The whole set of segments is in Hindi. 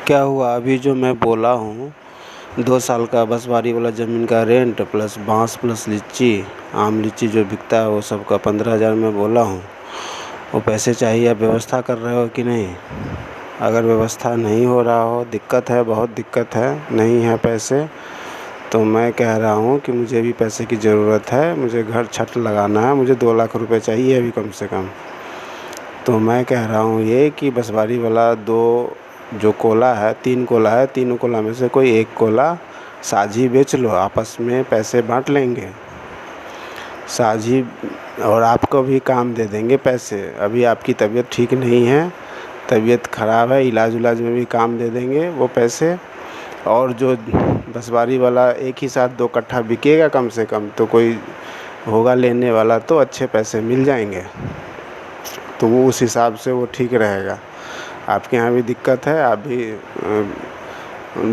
क्या हुआ अभी जो मैं बोला हूँ 2 साल का बसवारी वाला ज़मीन का रेंट प्लस बांस प्लस लीची आम लीची जो बिकता है वो सब का 15,000 में बोला हूँ। वो पैसे चाहिए, आप व्यवस्था कर रहे हो कि नहीं? अगर व्यवस्था नहीं हो रहा हो, दिक्कत है, बहुत दिक्कत है, नहीं है पैसे, तो मैं कह रहा हूँ कि मुझे भी पैसे की ज़रूरत है। मुझे घर छत लगाना है, मुझे 2 लाख रुपए चाहिए अभी कम से कम। तो मैं कह रहा हूँ ये कि बसवारी वाला जो कोला है, 3 कोला है, तीनों कोला में से कोई 1 कोला साझी बेच लो, आपस में पैसे बांट लेंगे साझी, और आपको भी काम दे देंगे पैसे। अभी आपकी तबीयत ठीक नहीं है, तबीयत ख़राब है, इलाज उलाज में भी काम दे देंगे वो पैसे। और जो बसवारी वाला एक ही साथ 2 कट्ठा बिकेगा कम से कम, तो कोई होगा लेने वाला तो अच्छे पैसे मिल जाएंगे, तो वो उस हिसाब से वो ठीक रहेगा। आपके यहाँ भी दिक्कत है, आप भी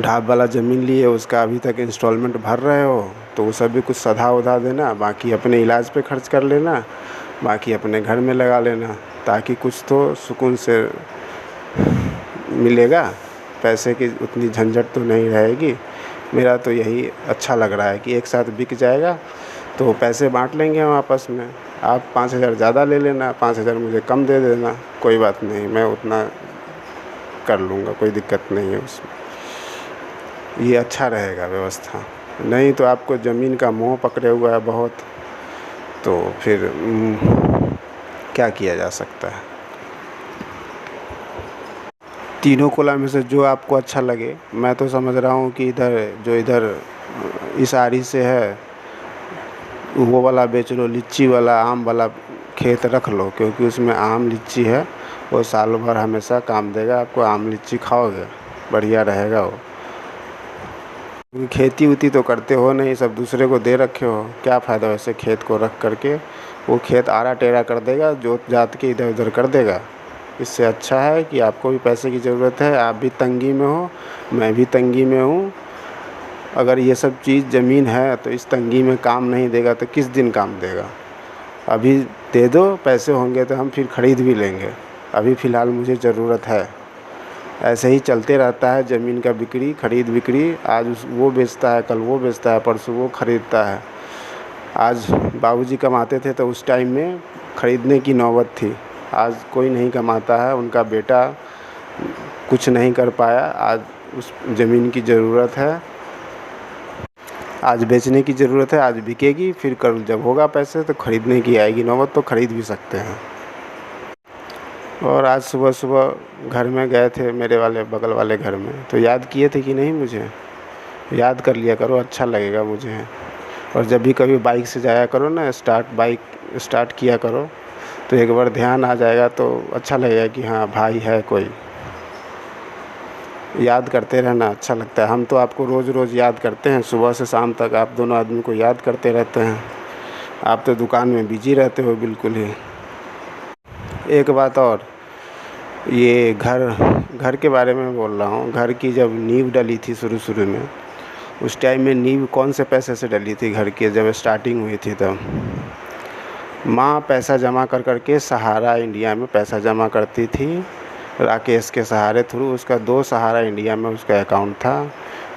ढाब वाला ज़मीन लिए, उसका अभी तक इंस्टॉलमेंट भर रहे हो, तो वो सब भी कुछ सधा उधा देना, बाकी अपने इलाज पे खर्च कर लेना, बाकी अपने घर में लगा लेना, ताकि कुछ तो सुकून से मिलेगा, पैसे की उतनी झंझट तो नहीं रहेगी। मेरा तो यही अच्छा लग रहा है कि एक साथ बिक जाएगा, तो पैसे बांट लेंगे हम आपस में। आप 5,000 ज़्यादा ले लेना, 5,000 मुझे कम दे देना, कोई बात नहीं, मैं उतना कर लूँगा, कोई दिक्कत नहीं है उसमें। ये अच्छा रहेगा व्यवस्था। नहीं तो आपको ज़मीन का मोह पकड़े हुआ है बहुत, तो फिर क्या किया जा सकता है। तीनों कोला में से जो आपको अच्छा लगे, मैं तो समझ रहा हूँ कि इधर इस आरी से है वो वाला बेच लो, लीची वाला, आम वाला खेत रख लो, क्योंकि उसमें आम लीची है, वो साल भर हमेशा काम देगा आपको। आम लीची खाओगे, बढ़िया रहेगा वो। क्योंकि खेती उती तो करते हो नहीं, सब दूसरे को दे रखे हो, क्या फ़ायदा वैसे खेत को रख करके। वो खेत आरा टेरा कर देगा, जोत जात के इधर उधर कर देगा। इससे अच्छा है कि आपको भी पैसे की ज़रूरत है, आप भी तंगी में हो, मैं भी तंगी में हूँ। अगर ये सब चीज़ ज़मीन है तो इस तंगी में काम नहीं देगा तो किस दिन काम देगा। अभी दे दो, पैसे होंगे तो हम फिर ख़रीद भी लेंगे, अभी फ़िलहाल मुझे ज़रूरत है। ऐसे ही चलते रहता है ज़मीन का बिक्री खरीद बिक्री, आज वो बेचता है, कल वो बेचता है, परसों वो ख़रीदता है। आज बाबूजी कमाते थे तो उस टाइम में ख़रीदने की नौबत थी, आज कोई नहीं कमाता है, उनका बेटा कुछ नहीं कर पाया, आज उस ज़मीन की ज़रूरत है, आज बेचने की ज़रूरत है, आज बिकेगी, फिर कल जब होगा पैसे तो ख़रीदने की आएगी नौबत, तो ख़रीद भी सकते हैं। और आज सुबह सुबह घर में गए थे, मेरे वाले बगल वाले घर में, तो याद किए थे कि नहीं मुझे? याद कर लिया करो, अच्छा लगेगा मुझे। और जब भी कभी बाइक से जाया करो ना, बाइक स्टार्ट किया करो, तो एक बार ध्यान आ जाएगा तो अच्छा लगेगा कि हाँ भाई है कोई। याद करते रहना अच्छा लगता है। हम तो आपको रोज़ रोज़ याद करते हैं, सुबह से शाम तक आप दोनों आदमी को याद करते रहते हैं। आप तो दुकान में बिजी रहते हो बिल्कुल ही। एक बात और, ये घर के बारे में बोल रहा हूँ। घर की जब नींव डली थी शुरू शुरू में, उस टाइम में नींव कौन से पैसे से डली थी घर की, जब स्टार्टिंग हुई थी तब? माँ पैसा जमा कर के सहारा इंडिया में पैसा जमा करती थी, राकेश के सहारे थ्रू। उसका 2 सहारा इंडिया में उसका अकाउंट था।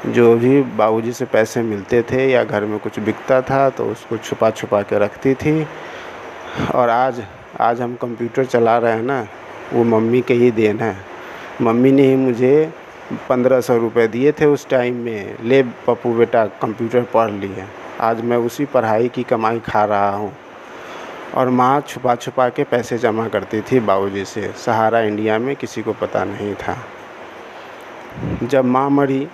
जो भी बाबूजी से पैसे मिलते थे या घर में कुछ बिकता था तो उसको छुपा छुपा के रखती थी। और आज हम कंप्यूटर चला रहे हैं ना, वो मम्मी के ही देन है। मम्मी ने ही मुझे 1,500 रुपये दिए थे उस टाइम में, ले पप्पू बेटा कंप्यूटर पढ़ लिए। आज मैं उसी पढ़ाई की कमाई खा रहा हूँ। और माँ छुपा छुपा के पैसे जमा करती थी बाबूजी से, सहारा इंडिया में किसी को पता नहीं था। जब माँ मरी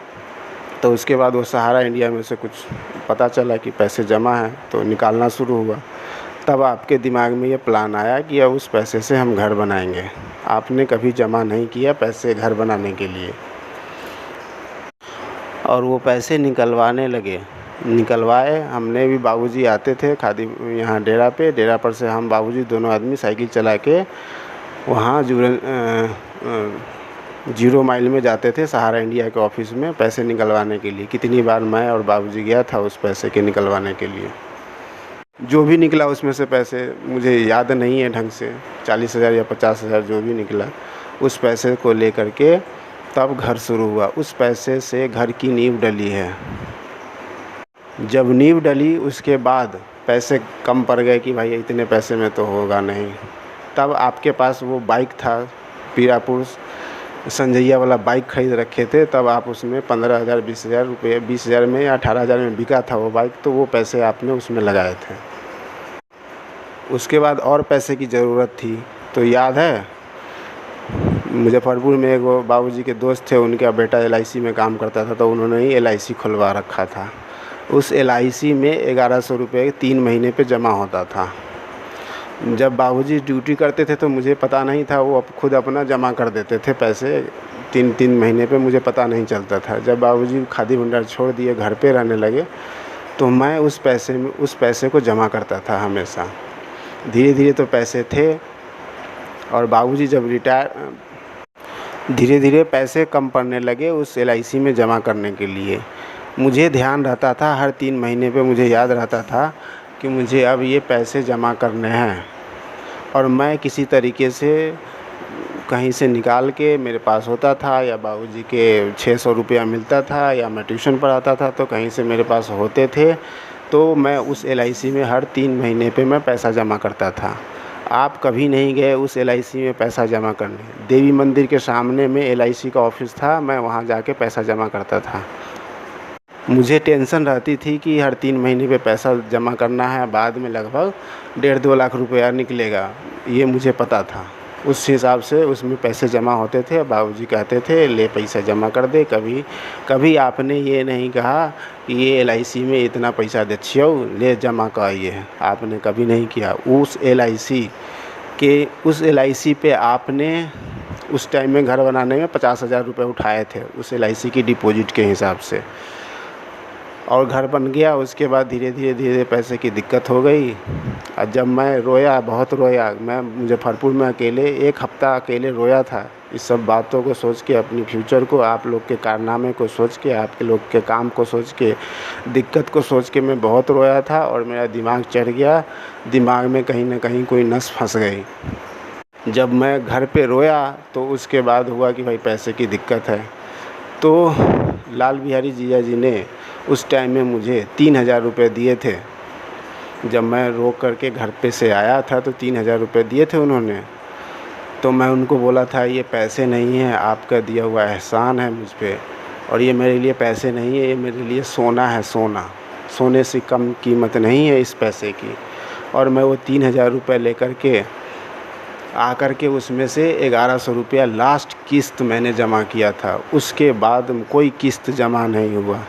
तो उसके बाद वो सहारा इंडिया में से कुछ पता चला कि पैसे जमा हैं, तो निकालना शुरू हुआ। तब आपके दिमाग में ये प्लान आया कि अब उस पैसे से हम घर बनाएंगे। आपने कभी जमा नहीं किया पैसे घर बनाने के लिए, और वो पैसे निकलवाए हमने भी। बाबूजी आते थे खादी यहाँ डेरा पर से हम बाबूजी दोनों आदमी साइकिल चला के वहाँ 0 माइल में जाते थे, सहारा इंडिया के ऑफिस में पैसे निकलवाने के लिए। कितनी बार मैं और बाबूजी गया था उस पैसे के निकलवाने के लिए। जो भी निकला उसमें से पैसे मुझे याद नहीं है ढंग से, 40,000 या 50,000 जो भी निकला, उस पैसे को ले करके तब घर शुरू हुआ। उस पैसे से घर की नींव डली है। जब नींव डली उसके बाद पैसे कम पड़ गए कि भाई इतने पैसे में तो होगा नहीं, तब आपके पास वो बाइक था, पीरापुर संजैया वाला बाइक खरीद रखे थे, तब आप उसमें 15,000 20,000 रुपये, 20,000 में या 18,000 में बिका था वो बाइक, तो वो पैसे आपने उसमें लगाए थे। उसके बाद और पैसे की ज़रूरत थी, तो याद है मुजफ्फरपुर में एक वो बाबूजी के दोस्त थे, उनका बेटा LIC में काम करता था, तो उन्होंने ही LIC खुलवा रखा था। उस LIC में 1100 रुपये 3 महीने पे जमा होता था। जब बाबूजी ड्यूटी करते थे तो मुझे पता नहीं था, वो खुद अपना जमा कर देते थे पैसे 3-3 महीने पे, मुझे पता नहीं चलता था। जब बाबूजी खादी भंडार छोड़ दिए, घर पे रहने लगे, तो मैं उस पैसे को जमा करता था हमेशा। धीरे धीरे तो पैसे थे, और बाबूजी जब धीरे धीरे पैसे कम पड़ने लगे उस LIC में जमा करने के लिए। मुझे ध्यान रहता था, हर 3 महीने पे मुझे याद रहता था कि मुझे अब ये पैसे जमा करने हैं, और मैं किसी तरीके से कहीं से निकाल के मेरे पास होता था, या बाबूजी के 600 रुपया मिलता था, या मैं ट्यूशन पढ़ाता था तो कहीं से मेरे पास होते थे, तो मैं उस LIC में हर 3 महीने पे मैं पैसा जमा करता था। आप कभी नहीं गए उस LIC में पैसा जमा करने? देवी मंदिर के सामने में LIC का ऑफिस था, मैं वहाँ जाके पैसा जमा करता था। मुझे टेंशन रहती थी कि हर 3 महीने पे पैसा जमा करना है, बाद में लगभग 1.5-2 लाख रुपया निकलेगा, ये मुझे पता था। उस हिसाब से उसमें पैसे जमा होते थे। बाबूजी कहते थे ले पैसा जमा कर दे। कभी आपने ये नहीं कहा कि ये LIC में इतना पैसा दे छियो, ले जमा करिए, आपने कभी नहीं किया। उस LIC पे आपने उस टाइम में घर बनाने में 50,000 रुपये उठाए थे उस LIC की डिपॉजिट के हिसाब से, और घर बन गया। उसके बाद धीरे धीरे पैसे की दिक्कत हो गई, और जब मैं रोया, बहुत रोया, मैं मुजफ्फरपुर में अकेले 1 हफ़्ता अकेले रोया था। इस सब बातों को सोच के, अपनी फ्यूचर को, आप लोग के कारनामे को सोच के, आपके लोग के काम को सोच के, दिक्कत को सोच के मैं बहुत रोया था, और मेरा दिमाग चढ़ गया, दिमाग में कहीं ना कहीं कोई नस फंस गई। जब मैं घर पे रोया तो उसके बाद हुआ कि भाई पैसे की दिक्कत है, तो लाल बिहारी जीजा जी ने उस टाइम में मुझे 3,000 रुपये दिए थे। जब मैं रो करके घर पे से आया था तो 3,000 रुपये दिए थे उन्होंने। तो मैं उनको बोला था ये पैसे नहीं है, आपका दिया हुआ एहसान है मुझ पे, और ये मेरे लिए पैसे नहीं है, ये मेरे लिए सोना है, सोने से कम कीमत नहीं है इस पैसे की। और मैं वो 3,000 रुपये लेकर के आकर के उसमें से 1100 रुपया लास्ट किस्त मैंने जमा किया था। उसके बाद कोई किस्त जमा नहीं हुआ।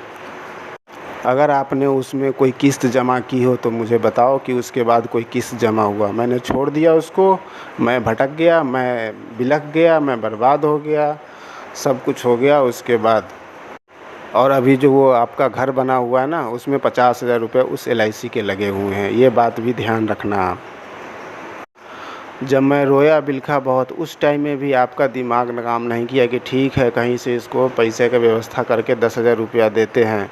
अगर आपने उसमें कोई किस्त जमा की हो तो मुझे बताओ कि उसके बाद कोई किस्त जमा हुआ। मैंने छोड़ दिया उसको, मैं भटक गया, मैं बिलख गया, मैं बर्बाद हो गया, सब कुछ हो गया उसके बाद। और अभी जो वो आपका घर बना हुआ है ना, उसमें 50,000 रुपये उस LIC के लगे हुए हैं, ये बात भी ध्यान रखना आप। जब मैं रोया, बिलखा बहुत, उस टाइम में भी आपका दिमाग ने काम नहीं किया कि ठीक है कहीं से इसको पैसे का व्यवस्था करके 10,000 रुपया देते हैं।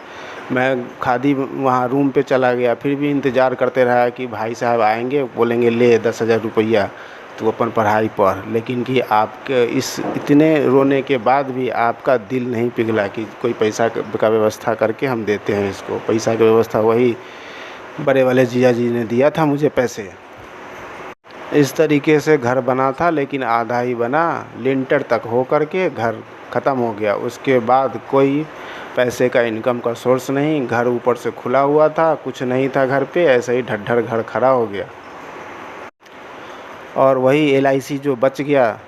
मैं खादी वहाँ रूम पे चला गया, फिर भी इंतज़ार करते रहा कि भाई साहब आएंगे, बोलेंगे ले 10,000 रुपया तो अपन पढ़ाई पढ़। लेकिन कि आपके इस इतने रोने के बाद भी आपका दिल नहीं पिघला कि कोई पैसा का व्यवस्था करके हम देते हैं इसको। पैसा की व्यवस्था वही बड़े वाले जीजा जी ने दिया था मुझे पैसे। इस तरीके से घर बना था, लेकिन आधा ही बना, लिंटर तक हो करके घर ख़त्म हो गया। उसके बाद कोई पैसे का इनकम का सोर्स नहीं, घर ऊपर से खुला हुआ था, कुछ नहीं था घर पे, ऐसे ही ढड्ढर घर खड़ा हो गया। और वही LIC जो बच गया,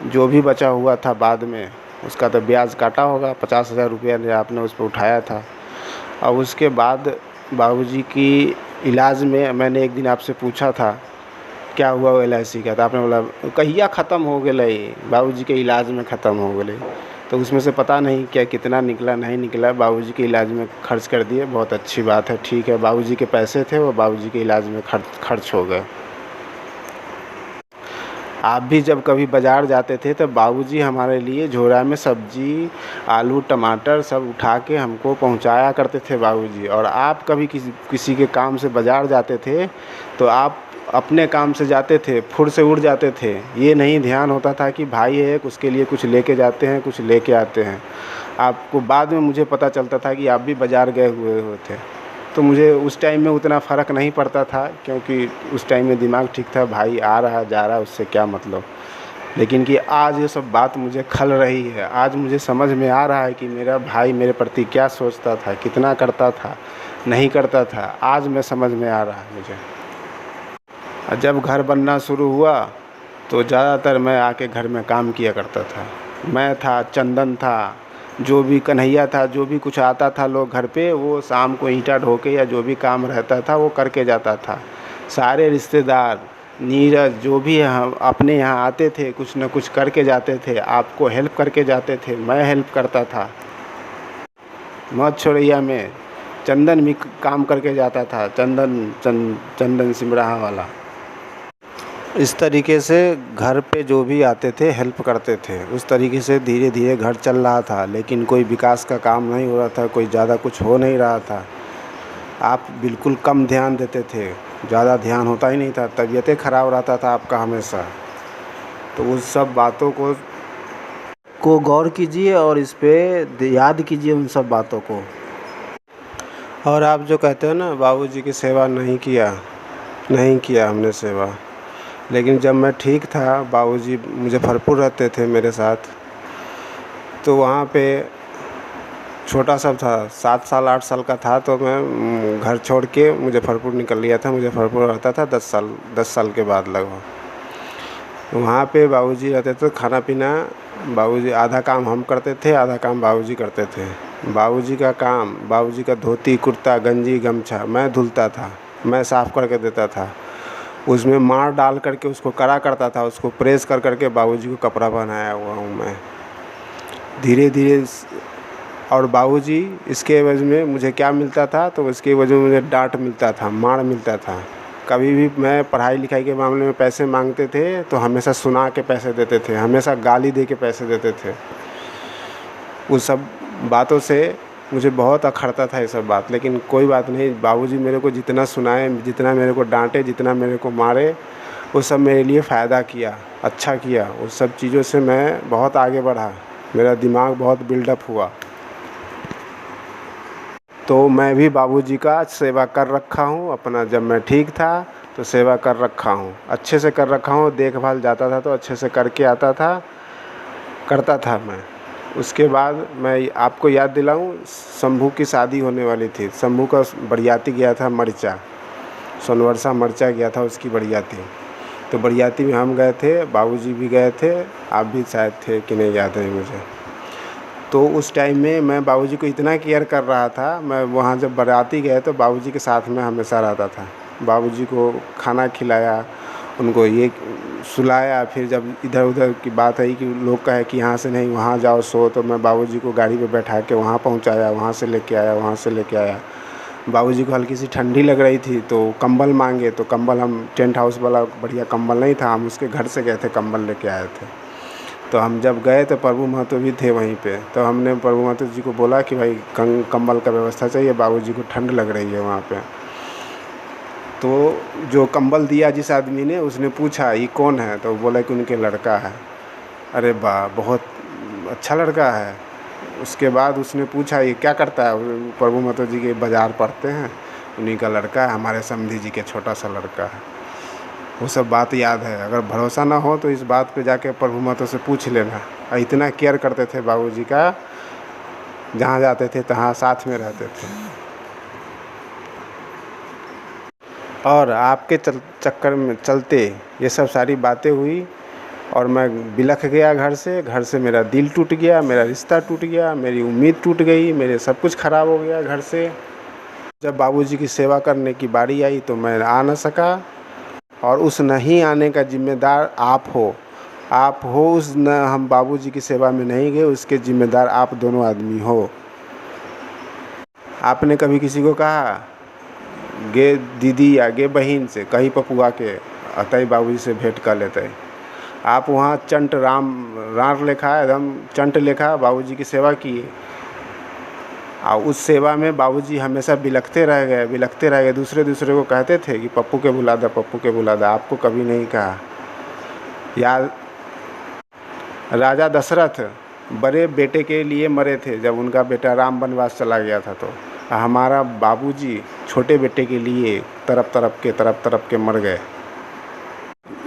जो भी बचा हुआ था बाद में, उसका तो ब्याज काटा होगा, 50,000 रुपया आपने उस पर उठाया था। और उसके बाद बाबूजी की इलाज में मैंने एक दिन आपसे पूछा था क्या हुआ वो LIC का, तो आपने बोला कहिया ख़त्म हो गए, बाबूजी के इलाज में ख़त्म हो गए। तो उसमें से पता नहीं क्या कितना निकला नहीं निकला, बाबूजी के इलाज में खर्च कर दिए। बहुत अच्छी बात है, ठीक है, बाबूजी के पैसे थे वो बाबूजी के इलाज में खर्च हो गए। आप भी जब कभी बाज़ार जाते थे तो बाबूजी हमारे लिए झोरा में सब्जी, आलू, टमाटर सब उठा के हमको पहुंचाया करते थे बाबूजी। और आप कभी किसी के काम से बाज़ार जाते थे तो आप अपने काम से जाते थे, फुर से उड़ जाते थे। ये नहीं ध्यान होता था कि भाई है, उसके लिए कुछ लेके जाते हैं, कुछ लेके आते हैं। आपको बाद में मुझे पता चलता था कि आप भी बाज़ार गए हुए थे। तो मुझे उस टाइम में उतना फ़र्क नहीं पड़ता था, क्योंकि उस टाइम में दिमाग ठीक था, भाई आ रहा जा रहा उससे क्या मतलब। लेकिन कि आज ये सब बात मुझे खल रही है। आज मुझे समझ में आ रहा है कि मेरा भाई मेरे प्रति क्या सोचता था, कितना करता था, नहीं करता था। आज मैं समझ में आ रहा है मुझे। और जब घर बनना शुरू हुआ तो ज़्यादातर मैं आके घर में काम किया करता था। मैं था, चंदन था, जो भी कन्हैया था, जो भी कुछ आता था लोग घर पे, वो शाम को ईंटा ढो के या जो भी काम रहता था वो करके जाता था। सारे रिश्तेदार, नीरज, जो भी हम अपने यहाँ आते थे, कुछ न कुछ करके जाते थे, आपको हेल्प करके जाते थे। मैं हेल्प करता था। मौत छोड़ैया में चंदन भी काम करके जाता था, चंदन सिमराहा वाला। इस तरीके से घर पे जो भी आते थे हेल्प करते थे। उस तरीके से धीरे धीरे घर चल रहा था, लेकिन कोई विकास का काम नहीं हो रहा था, कोई ज़्यादा कुछ हो नहीं रहा था। आप बिल्कुल कम ध्यान देते थे, ज़्यादा ध्यान होता ही नहीं था, तबीयतें ख़राब रहता था आपका हमेशा। तो उस सब बातों को गौर कीजिए और इस पे याद कीजिए उन सब बातों को। और आप जो कहते हो ना बाबूजी की सेवा नहीं किया हमने सेवा, लेकिन जब मैं ठीक था, बाबूजी मुजफ्फरपुर रहते थे मेरे साथ। तो वहाँ पे छोटा सा था, 7 साल 8 साल का था, तो मैं घर छोड़ के मुजफ्फरपुर निकल लिया था। मुजफ्फरपुर रहता था 10 साल के बाद लगभग। वहाँ पे बाबूजी रहते थे। खाना पीना बाबूजी, आधा काम हम करते थे, आधा काम बाबूजी करते थे। बाबूजी का काम, बाबूजी का धोती कुर्ता गंजी गमछा मैं धुलता था, मैं साफ़ करके देता था। उसमें मार डाल करके उसको कड़ा करता था, उसको प्रेस कर करके बाबूजी को कपड़ा पहनाया हुआ हूँ मैं धीरे धीरे। और बाबूजी इसके एवज में मुझे क्या मिलता था, तो इसके एवज में मुझे डांट मिलता था, मार मिलता था। कभी भी मैं पढ़ाई लिखाई के मामले में पैसे मांगते थे तो हमेशा सुना के पैसे देते थे, हमेशा गाली दे के पैसे देते थे। उस सब बातों से मुझे बहुत अखरता था ये सब बात, लेकिन कोई बात नहीं। बाबूजी मेरे को जितना सुनाए, जितना मेरे को डांटे, जितना मेरे को मारे, वो सब मेरे लिए फ़ायदा किया, अच्छा किया। उस सब चीज़ों से मैं बहुत आगे बढ़ा, मेरा दिमाग बहुत बिल्डअप हुआ। तो मैं भी बाबूजी का सेवा कर रखा हूँ अपना। जब मैं ठीक था तो सेवा कर रखा हूँ, अच्छे से कर रखा हूँ। देखभाल जाता था तो अच्छे से करके आता था, करता था मैं। उसके बाद मैं आपको याद दिलाऊं, शंभू की शादी होने वाली थी। शंभू का बरियाती गया था मरचा, सोनवर्षा मरचा गया था उसकी बरियाती। तो बरियाती में हम गए थे, बाबूजी भी गए थे, आप भी शायद थे कि नहीं याद नहीं मुझे। तो उस टाइम में मैं बाबूजी को इतना केयर कर रहा था। मैं वहाँ जब बाराती गए तो बाबूजी के साथ में हमेशा रहता था। बाबूजी को खाना खिलाया, उनको ये सुलाया। फिर जब इधर उधर की बात आई कि लोग कहे कि यहाँ से नहीं वहाँ जाओ सो, तो मैं बाबूजी को गाड़ी पे बैठा के वहाँ पहुँचाया, वहाँ से लेके आया, वहाँ से लेके आया। बाबूजी को हल्की सी ठंडी लग रही थी तो कंबल मांगे, तो कंबल, हम टेंट हाउस वाला बढ़िया कंबल नहीं था, हम उसके घर से गए थे, कंबल लेके आए थे। तो हम जब गए तो प्रभु महतो भी थे वहीं पे। तो हमने प्रभु महतो जी को बोला कि भाई कंबल का व्यवस्था चाहिए, बाबूजी को ठंड लग रही है वहाँ पे। तो जो कंबल दिया जिस आदमी ने, उसने पूछा ये कौन है, तो बोला कि उनके लड़का है। अरे वाह, बहुत अच्छा लड़का है। उसके बाद उसने पूछा ये क्या करता है, प्रभु महतो जी के बाज़ार पढ़ते हैं, उन्हीं का लड़का है, हमारे समधी जी के छोटा सा लड़का है। वो सब बात याद है। अगर भरोसा ना हो तो इस बात पे जाके प्रभु महतो से पूछ लेना। इतना केयर करते थे बाबूजी का, जहाँ जाते थे तहाँ साथ में रहते थे। और आपके चक्कर में चलते ये सब सारी बातें हुई और मैं बिलख गया घर से मेरा दिल टूट गया, मेरा रिश्ता टूट गया, मेरी उम्मीद टूट गई, मेरे सब कुछ ख़राब हो गया घर से। जब बाबूजी की सेवा करने की बारी आई तो मैं आ न सका, और उस नहीं आने का जिम्मेदार आप हो। उस न हम बाबूजी की सेवा में नहीं गए, उसके जिम्मेदार आप दोनों आदमी हो। आपने कभी किसी को कहा गे दीदी या गे बहन से, कहीं पपुआ के अतई बाबूजी से भेंट कर लेते। आप वहाँ चंट राम लेखा, एकदम चंट लेखा बाबूजी की सेवा किए। और उस सेवा में बाबूजी हमेशा बिलखते रह गए, बिलखते रह गए। दूसरे को कहते थे कि पप्पू के बुला दे, पप्पू के बुला दे। आपको कभी नहीं कहा। याद, राजा दशरथ बड़े बेटे के लिए मरे थे जब उनका बेटा राम वनवास चला गया था। तो हमारा बाबूजी छोटे बेटे के लिए तरफ के मर गए।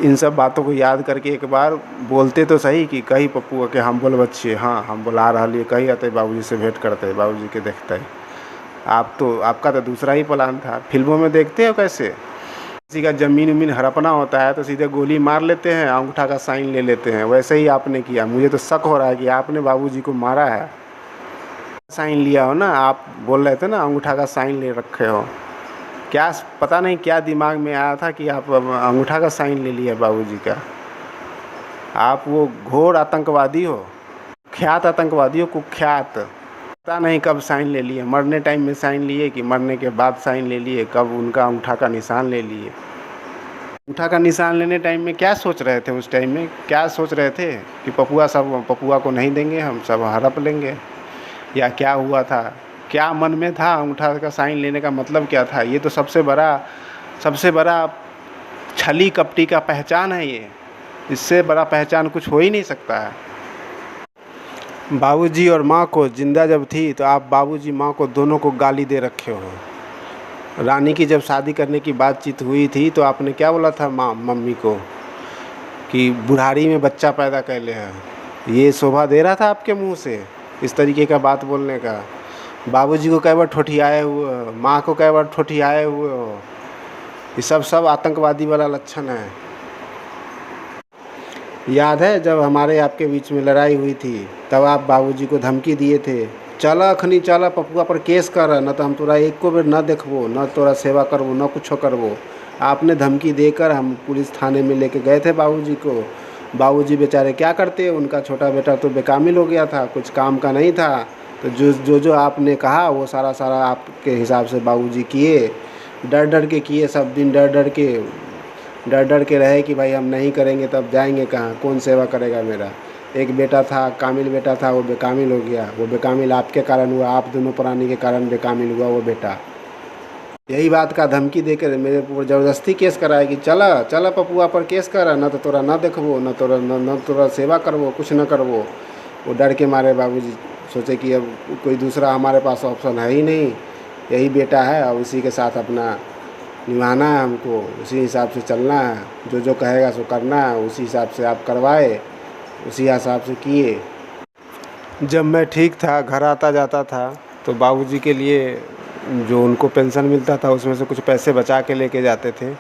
इन सब बातों को याद करके एक बार बोलते तो सही कि कही पप्पू के हम बोल बच्चे, हाँ हम बुला रहा लिए, कही आते बाबूजी से भेंट करते, बाबूजी के देखते। आपका तो दूसरा ही प्लान था। फिल्मों में देखते हो कैसे किसी का ज़मीन उमीन हड़पना होता है तो सीधे गोली मार लेते हैं, अंगूठा का साइन ले लेते हैं। वैसे ही आपने किया। मुझे तो शक हो रहा है कि आपने बाबूजी को मारा है। साइन लिया हो ना, आप बोल रहे थे ना अंगूठा का साइन ले रखे हो। क्या पता नहीं क्या दिमाग में आया था कि आप अंगूठा का साइन ले लिया बाबूजी का। आप वो घोर आतंकवादी हो, कुख्यात आतंकवादी हो, कुख्यात। पता नहीं कब साइन ले लिए, मरने टाइम में साइन लिए कि मरने के बाद साइन ले लिए, कब उनका अंगूठा का निशान ले लिए। अंगूठा का निशान लेने टाइम में क्या सोच रहे थे? उस टाइम में क्या सोच रहे थे कि पपुआ को नहीं देंगे, हम सब हड़प लेंगे, या क्या हुआ था? क्या मन में था? अंगूठा का साइन लेने का मतलब क्या था? ये तो सबसे बड़ा छली कपटी का पहचान है ये। इससे बड़ा पहचान कुछ हो ही नहीं सकता है। बाबूजी और माँ को जिंदा जब थी तो आप बाबूजी माँ को दोनों को गाली दे रखे हो। रानी की जब शादी करने की बातचीत हुई थी तो आपने क्या बोला था मम्मी को कि बुढ़ारी में बच्चा पैदा कर ले है। ये शोभा दे रहा था आपके मुंह से इस तरीके का बात बोलने का? बाबूजी को कई बार ठोठियाए हुए हो, माँ को कई बार ठोठियाए हुए हो। ये सब आतंकवादी वाला लक्षण है। याद है जब हमारे आपके बीच में लड़ाई हुई थी तब आप बाबूजी को धमकी दिए थे, चल अखनी चल पपुआ पर केस कर, न तो हम तोरा एको बेर न देखबो, न तोरा सेवा करबो, न कुछ करबो। आपने धमकी देकर हम पुलिस थाने में लेके गए थे बाबूजी को। बाबूजी बेचारे क्या करते, उनका छोटा बेटा तो बेकामिल हो गया था, कुछ काम का नहीं था। तो जो आपने कहा वो सारा आपके हिसाब से बाबूजी किए। डर के किए, सब दिन डर के रहे कि भाई हम नहीं करेंगे तब जाएंगे कहाँ, कौन सेवा करेगा मेरा। एक बेटा था, कामिल बेटा था, वो बेकामिल हो गया। वो बेकामिल आपके कारण हुआ, आप दोनों प्राणी के कारण बेकामिल हुआ वो बेटा। यही बात का धमकी देकर मेरे ऊपर ज़बरदस्ती केस कराए कि चला पपुआ पर केस कर, न तो तोरा न देखबो, न तोरा सेवा करबो, कुछ न करबो। वो डर के मारे बाबूजी सोचे कि अब कोई दूसरा हमारे पास ऑप्शन है ही नहीं, यही बेटा है और उसी के साथ अपना निभाना है हमको, उसी हिसाब से चलना है। जो कहेगा सो करना है, उसी हिसाब से आप करवाए, उसी हिसाब से किए। जब मैं ठीक था, घर आता जाता था तो बाबूजी के लिए जो उनको पेंशन मिलता था उसमें से कुछ पैसे बचा के लेके जाते थे।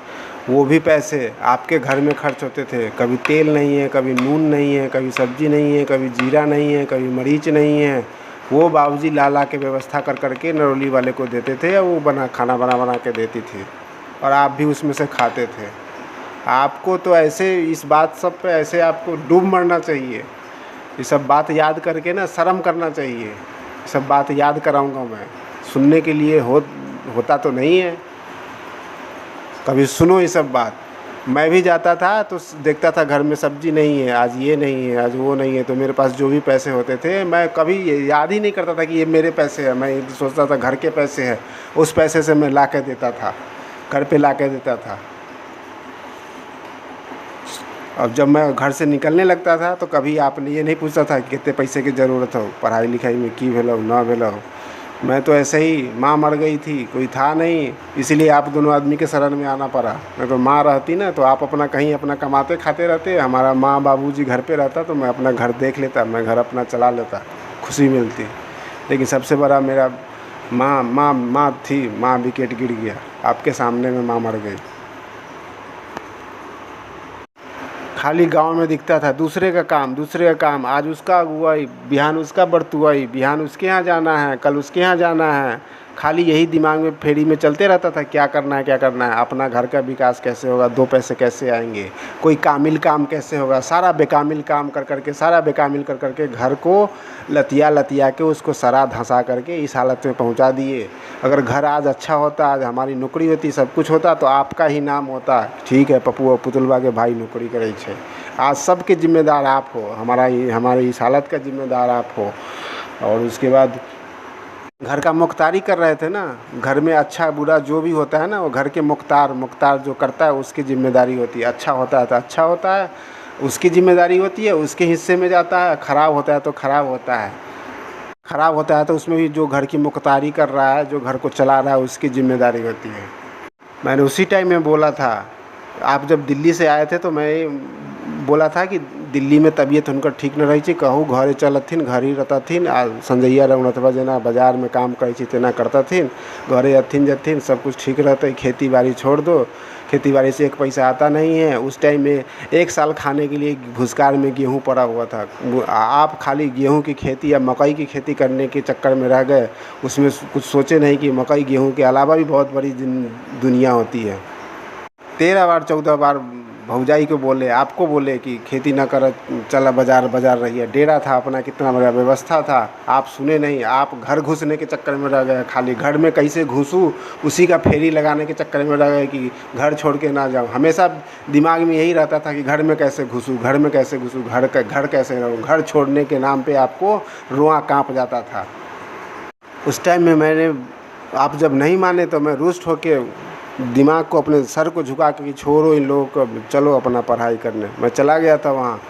वो भी पैसे आपके घर में खर्च होते थे। कभी तेल नहीं है, कभी नून नहीं है, कभी सब्जी नहीं है, कभी जीरा नहीं है, कभी मरीच नहीं है। वो बाबूजी ला के व्यवस्था कर के नरौली वाले को देते थे, या वो खाना बना के देती थी और आप भी उसमें से खाते थे। आपको तो ऐसे इस बात सब पे ऐसे आपको डूब मरना चाहिए। ये सब बात याद करके ना शर्म करना चाहिए। ये सब बात याद कराऊंगा मैं, सुनने के लिए होता तो नहीं है। कभी सुनो ये सब बात। मैं भी जाता था तो देखता था घर में सब्जी नहीं है, आज ये नहीं है, आज वो नहीं है, तो मेरे पास जो भी पैसे होते थे मैं कभी याद ही नहीं करता था कि ये मेरे पैसे हैं। मैं सोचता था घर के पैसे हैं, उस पैसे से मैं ला के देता था, घर पे ला के देता था। अब जब मैं घर से निकलने लगता था तो कभी आपने ये नहीं पूछता था कि कितने पैसे की ज़रूरत हो, पढ़ाई लिखाई में की भेलो ना भेलो। मैं तो ऐसे ही, माँ मर गई थी, कोई था नहीं, इसीलिए आप दोनों आदमी के शरण में आना पड़ा। मैं तो माँ रहती ना तो आप अपना कमाते खाते रहते, हमारा माँ बाबूजी घर पे रहता तो मैं अपना घर देख लेता, मैं घर अपना चला लेता, खुशी मिलती। लेकिन सबसे बड़ा मेरा माँ थी, माँ विकेट गिर गया आपके सामने में, माँ मर गई। खाली गांव में दिखता था दूसरे का काम, आज उसका अगुवाई, बिहान उसका बरतुआई, बिहान उसके यहाँ जाना है, कल उसके यहाँ जाना है। खाली यही दिमाग में फेरी में चलते रहता था, क्या करना है, अपना घर का विकास कैसे होगा, दो पैसे कैसे आएंगे, कोई कामिल काम कैसे होगा। सारा बेकामिल काम कर करके घर को लतिया के उसको सरा धंसा करके इस हालत में पहुंचा दिए। अगर घर आज अच्छा होता, आज हमारी नौकरी होती, सब कुछ होता तो आपका ही नाम होता, ठीक है पप्पू और पुतुलबा के भाई नौकरी करे छे। आज सबके जिम्मेदार आप हो, हमारी इस हालत का जिम्मेदार आप हो। और उसके बाद घर का मुख्तारी कर रहे थे ना। घर में अच्छा बुरा जो भी होता है ना, वो घर के मुख्तार मुख्तार जो करता है उसकी जिम्मेदारी होती है। अच्छा होता है तो अच्छा होता है, उसकी जिम्मेदारी होती है, उसके हिस्से में जाता है। ख़राब होता है तो ख़राब होता है। ख़राब होता है तो उसमें भी जो घर की मुख्तारी कर रहा है, जो घर को चला रहा है, उसकी जिम्मेदारी होती है। मैंने उसी टाइम में बोला था। आप जब दिल्ली से आए थे तो मैं बोला था कि दिल्ली में तबीयत हुनकर ठीक न रही थी, कहूँ घरे चलथिन, घर ही रहतथिन। आ संजैया रघुनाथवा जना बाजार में काम करे छी तेना करतथिन, घरे अथिन जथिन, सब कुछ ठीक रहते। खेती बाड़ी छोड़ दो, खेती बाड़ी से एक पैसा आता नहीं है। उस टाइम में 1 साल खाने के लिए भूसकाल में गेहूँ पड़ा हुआ था। आप खाली गेहूँ की खेती या मकई की खेती करने के चक्कर में रह गए, उसमें कुछ सोचे नहीं कि मकई गेहूँ के अलावा भी बहुत बड़ी दुनिया होती है। 13 बार 14 बार भौजाई को बोले, आपको बोले कि खेती ना कर, चला बाजार बाजार रहिए। डेरा था अपना, कितना बड़ा व्यवस्था था, आप सुने नहीं। आप घर घुसने के चक्कर में रह गए, खाली घर में कैसे घुसूँ उसी का फेरी लगाने के चक्कर में रह गए कि घर छोड़ के ना जाऊँ। हमेशा दिमाग में यही रहता था कि घर में कैसे घुसूँ, घर में कैसे घुसूँ, घर कैसे रहूँ। घर छोड़ने के नाम पे आपको रुआं काँप जाता था। उस टाइम में मैंने, आप जब नहीं माने तो मैं रुष्ट होके दिमाग को अपने सर को झुका के कि छोड़ो इन लोगों को, चलो अपना पढ़ाई करने। मैं चला गया था वहाँ।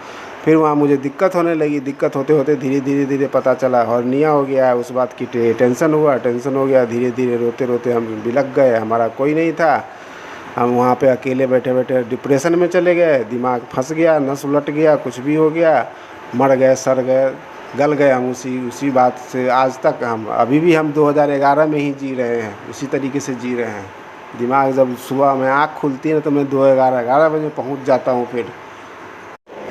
फिर वहाँ मुझे दिक्कत होने लगी। दिक्कत होते होते धीरे पता चला हर्निया हो गया है। उस बात की टेंशन हो गया। धीरे धीरे रोते रोते हम बिलक गए। हमारा कोई नहीं था। हम वहाँ पे अकेले बैठे बैठे डिप्रेशन में चले गए। दिमाग फंस गया, नस उलट गया, कुछ भी हो गया, मर गए, सड़ गए, गल गए हम उसी बात से। आज तक हम अभी भी हम 2011 में ही जी रहे हैं, उसी तरीके से जी रहे हैं। दिमाग जब सुबह में आँख खुलती है ना तो मैं 11 बजे पहुँच जाता हूँ। फिर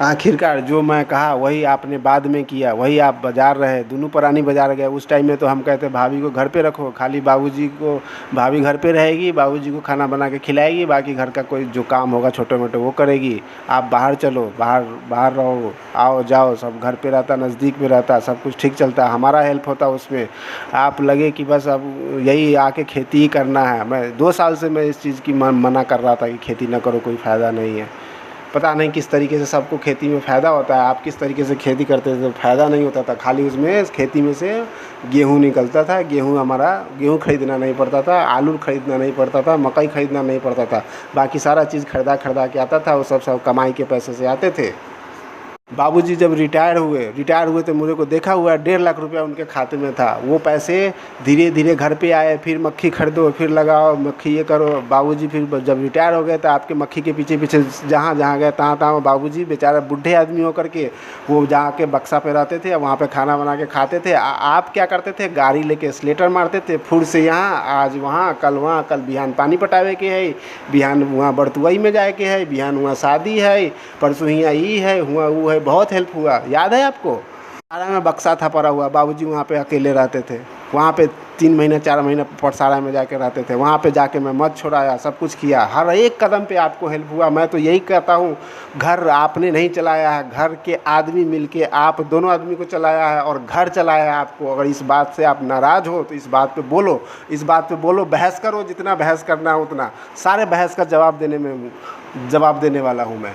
आखिरकार जो मैं कहा वही आपने बाद में किया, वही आप बाजार रहे, दोनों प्राणी बाजार गए। उस टाइम में तो हम कहते भाभी को घर पे रखो, खाली बाबूजी को, भाभी घर पे रहेगी, बाबूजी को खाना बना के खिलाएगी, बाकी घर का कोई जो काम होगा छोटे मोटे वो करेगी। आप बाहर चलो, बाहर रहो, आओ जाओ, सब घर पे रहता, नज़दीक में रहता, सब कुछ ठीक चलता, हमारा हेल्प होता उसमें। आप लगे कि बस अब यही आके खेती ही करना है। मैं 2 साल से मैं इस चीज़ की मना कर रहा था कि खेती ना करो, कोई फ़ायदा नहीं है। पता नहीं किस तरीके से सबको खेती में फ़ायदा होता है। आप किस तरीके से खेती करते थे तो फ़ायदा नहीं होता था। खाली उसमें खेती में से गेहूँ निकलता था। गेहूँ खरीदना नहीं पड़ता था, आलू खरीदना नहीं पड़ता था, मकई खरीदना नहीं पड़ता था। बाकी सारा चीज़ खरीदा के आता था। वो सब कमाई के पैसे से आते थे। बाबूजी जब रिटायर हुए तो मुझे को देखा हुआ है 1.5 लाख रुपया उनके खाते में था। वो पैसे धीरे धीरे घर पे आए। फिर मक्खी खरीदो, फिर लगाओ, मक्खी ये करो। बाबूजी फिर जब रिटायर हो गए तो आपके मक्खी के पीछे पीछे जहाँ जहाँ गए तहाँ बाबूजी बेचारा बूढ़े आदमी होकर के वो जाके बक्सा पे रहते थे, वहाँ पे खाना बना के खाते थे। आप क्या करते थे, गाड़ी लेके स्लेटर मारते थे, फुर से यहाँ, आज वहाँ, कल बिहान पानी पटावे के है, बिहान वहाँ बरतुआई में जाए के है, बिहान वहाँ शादी है, परसों यहाँ ई है, हुआ वो है। बहुत हेल्प हुआ, याद है आपको? सारा में बक्सा था पड़ा हुआ। बाबूजी वहाँ पे अकेले रहते थे। वहाँ पे 3 महीने 4 महीने पटसारा में जाके रहते थे। वहाँ पे जाके मैं मत छुड़ाया, सब कुछ किया। हर एक कदम पे आपको हेल्प हुआ। मैं तो यही कहता हूँ, घर आपने नहीं चलाया है, घर के आदमी मिलके आप दोनों आदमी को चलाया है और घर चलाया है आपको। अगर इस बात से आप नाराज़ हो तो इस बात पे बोलो, बहस करो, जितना बहस करना है उतना। सारे बहस का जवाब देने वाला हूँ मैं।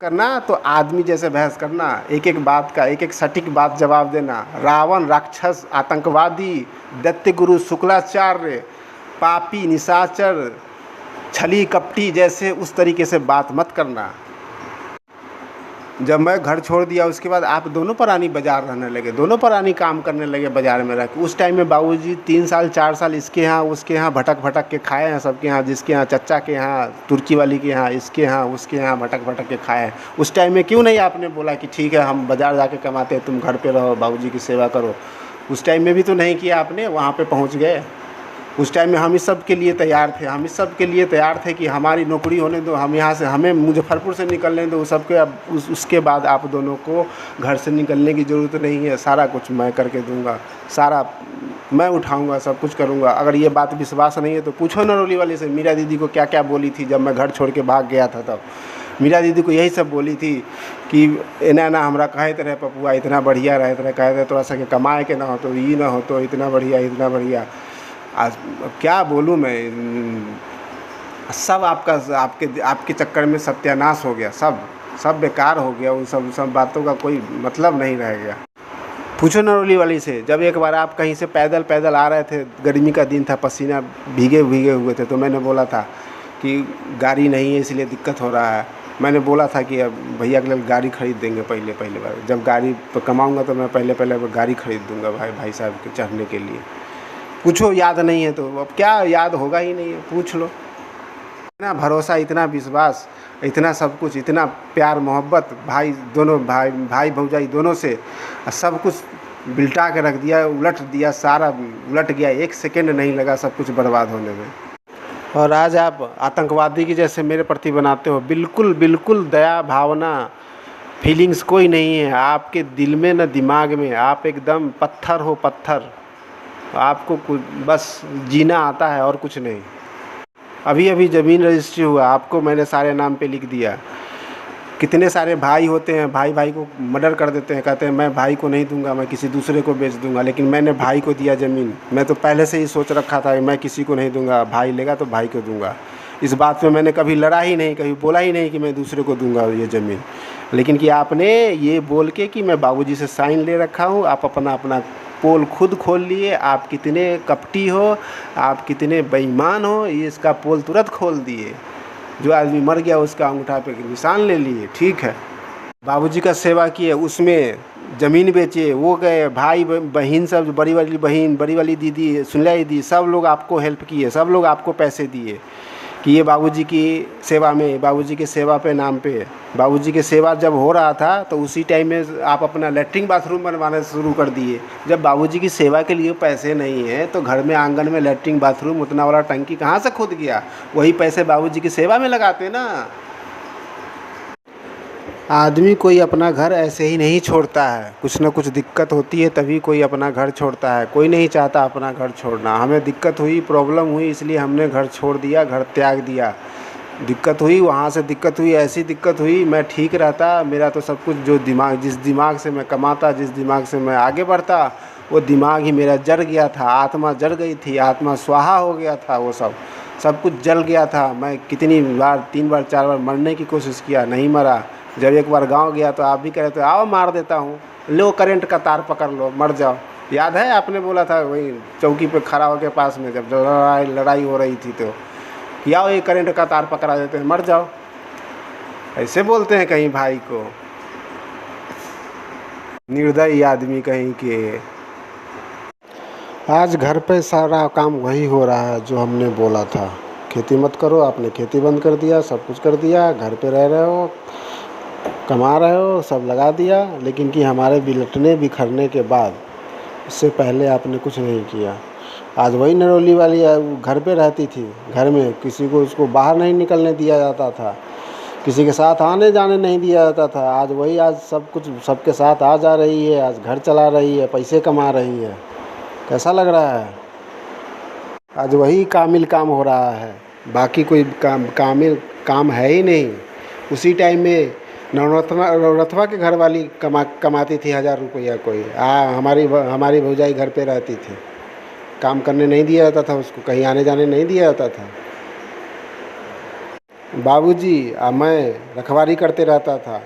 करना तो आदमी जैसे बहस करना, एक एक बात का एक सटीक बात जवाब देना। रावण, राक्षस, आतंकवादी, दैत्य गुरु शुक्लाचार्य, पापी, निशाचर, छली कपटी जैसे उस तरीके से बात मत करना। जब मैं घर छोड़ दिया उसके बाद आप दोनों प्राणी बाजार रहने लगे, दोनों प्राणी काम करने लगे बाजार में रह के। उस टाइम में बाबूजी 3 साल 4 साल इसके यहाँ उसके यहाँ भटक के खाए हैं। सबके यहाँ, जिसके यहाँ चच्चा के यहाँ, तुर्की वाली के यहाँ, इसके यहाँ उसके यहाँ भटक के खाए हैं। उस टाइम में क्यों नहीं आपने बोला कि ठीक है हम बाजार जाके कमाते हैं, तुम घर पे रहो, बाबूजी की सेवा करो? उस टाइम में भी तो नहीं किया आपने, वहाँ पे पहुँच गए। उस टाइम में हम इस सब के लिए तैयार थे कि हमारी नौकरी होने दो, हम यहाँ से, हमें मुजफ्फरपुर से निकलने दो। सबके अब उसके बाद आप दोनों को घर से निकलने की ज़रूरत नहीं है। सारा कुछ मैं करके दूंगा, सारा मैं उठाऊंगा, सब कुछ करूंगा। अगर ये बात विश्वास नहीं है तो पूछो नरौली वाले से, मीरा दीदी को क्या क्या बोली थी जब मैं घर छोड़ के भाग गया था। तब मीरा दीदी को यही सब बोली थी कि एना ना हमरा कहते रहे पपुआ इतना बढ़िया रहते रहे, कहते थोड़ा सा कमाए के ना हो तो ये ना हो तो इतना बढ़िया। आज क्या बोलूँ मैं, सब आपके चक्कर में सत्यानाश हो गया। सब बेकार हो गया। उन सब बातों का कोई मतलब नहीं रह गया। पूछो नरौली वाली से, जब एक बार आप कहीं से पैदल पैदल आ रहे थे, गर्मी का दिन था, पसीना भीगे भीगे हुए थे, तो मैंने बोला था कि गाड़ी नहीं है इसलिए दिक्कत हो रहा है। मैंने बोला था कि अब भैया के लिए गाड़ी खरीद देंगे, पहले पहले बार जब गाड़ी पर कमाऊँगा तो मैं पहले पहले गाड़ी खरीद दूँगा भाई साहब के चढ़ने के लिए। पूछो, याद नहीं है तो अब क्या याद होगा ही नहीं है, पूछ लो। इतना भरोसा, इतना विश्वास, इतना सब कुछ, इतना प्यार मोहब्बत, भाई दोनों भाई भौजाई दोनों से, सब कुछ बिल्टा के रख दिया, उलट दिया, सारा उलट गया, 1 सेकेंड नहीं लगा सब कुछ बर्बाद होने में। और आज आप आतंकवादी की जैसे मेरे प्रति बनाते हो। बिल्कुल बिल्कुल दया भावना फीलिंग्स कोई नहीं है आपके दिल में न दिमाग में। आप एकदम पत्थर हो, पत्थर। आपको कुछ बस जीना आता है और कुछ नहीं। अभी अभी ज़मीन रजिस्ट्री हुआ, आपको मैंने सारे नाम पे लिख दिया। कितने सारे भाई होते हैं, भाई भाई को मर्डर कर देते हैं, कहते हैं मैं भाई को नहीं दूंगा, मैं किसी दूसरे को बेच दूंगा। लेकिन मैंने भाई को दिया ज़मीन। मैं तो पहले से ही सोच रखा था कि मैं किसी को नहीं दूंगा, भाई लेगा तो भाई को दूंगा। इस बात पे मैंने कभी लड़ा ही नहीं, कभी बोला ही नहीं कि मैं दूसरे को दूंगा ये ज़मीन। लेकिन कि आपने ये बोल के कि मैं बाबूजी से साइन ले रखा हूँ, आप अपना अपना पोल खुद खोल लिए। आप कितने कपटी हो, आप कितने बेईमान हो, ये इसका पोल तुरंत खोल दिए। जो आदमी मर गया उसका अंगूठा पे निशान ले लिए। ठीक है, बाबूजी का सेवा किए, उसमें ज़मीन बेचे, वो गए, भाई बहन सब, बड़ी वाली बहन, बड़ी वाली दीदी, सुनलाई दी, सब लोग आपको हेल्प किए, सब लोग आपको पैसे दिए कि ये बाबूजी की सेवा में, बाबूजी के सेवा पे नाम पे। बाबूजी की सेवा जब हो रहा था तो उसी टाइम में आप अपना लैट्रिन बाथरूम बनवाना शुरू कर दिए। जब बाबूजी की सेवा के लिए पैसे नहीं है तो घर में आंगन में लैट्रिन बाथरूम उतना वाला टंकी कहाँ से खुद गया? वही पैसे बाबूजी की सेवा में लगाते ना। आदमी कोई अपना घर ऐसे ही नहीं छोड़ता है, कुछ ना कुछ दिक्कत होती है तभी कोई अपना घर छोड़ता है। कोई नहीं चाहता अपना घर छोड़ना। हमें दिक्कत हुई, प्रॉब्लम हुई, इसलिए हमने घर छोड़ दिया, घर त्याग दिया। दिक्कत हुई, वहाँ से दिक्कत हुई, ऐसी दिक्कत हुई, मैं ठीक रहता, मेरा तो सब कुछ जो दिमाग, जिस दिमाग से मैं कमाता, जिस दिमाग से मैं आगे बढ़ता, वो दिमाग ही मेरा जल गया था। आत्मा जल गई थी, आत्मा स्वाहा हो गया था, वो सब कुछ जल गया था। मैं कितनी बार, 3 बार 4 बार मरने की कोशिश किया, नहीं मरा। जब एक बार गांव गया तो आप भी कह रहे थे आओ मार देता हूँ, लो करंट का तार पकड़ लो, मर जाओ। याद है आपने बोला था वही चौकी पे खड़ा होकर पास में, जब लड़ाई हो रही थी तो कि आओ ये करंट का तार पकड़ा देते हैं, मर जाओ। ऐसे बोलते हैं कहीं भाई को, निर्दयी आदमी कहीं के। आज घर पे सारा काम वही हो रहा है जो हमने बोला था। खेती मत करो, आपने खेती बंद कर दिया, सब कुछ कर दिया, घर पे रह रहे हो, कमा रहे हो, सब लगा दिया। लेकिन कि हमारे बिलटने बिखरने के बाद, इससे पहले आपने कुछ नहीं किया। आज वही नरौली वाली घर पे रहती थी, घर में किसी को उसको बाहर नहीं निकलने दिया जाता था, किसी के साथ आने जाने नहीं दिया जाता था। आज वही, आज सब कुछ सबके साथ आ जा रही है, आज घर चला रही है, पैसे कमा रही है। कैसा लग रहा है? आज वही कामिल काम हो रहा है, बाकी कोई कामिल काम है ही नहीं। उसी टाइम में नवरत्वा के घर वाली कमाती थी 1000 रुपया कोई। हमारी भौजाई घर पे रहती थी, काम करने नहीं दिया जाता था उसको, कहीं आने जाने नहीं दिया जाता था। बाबूजी मैं रखवारी करते रहता था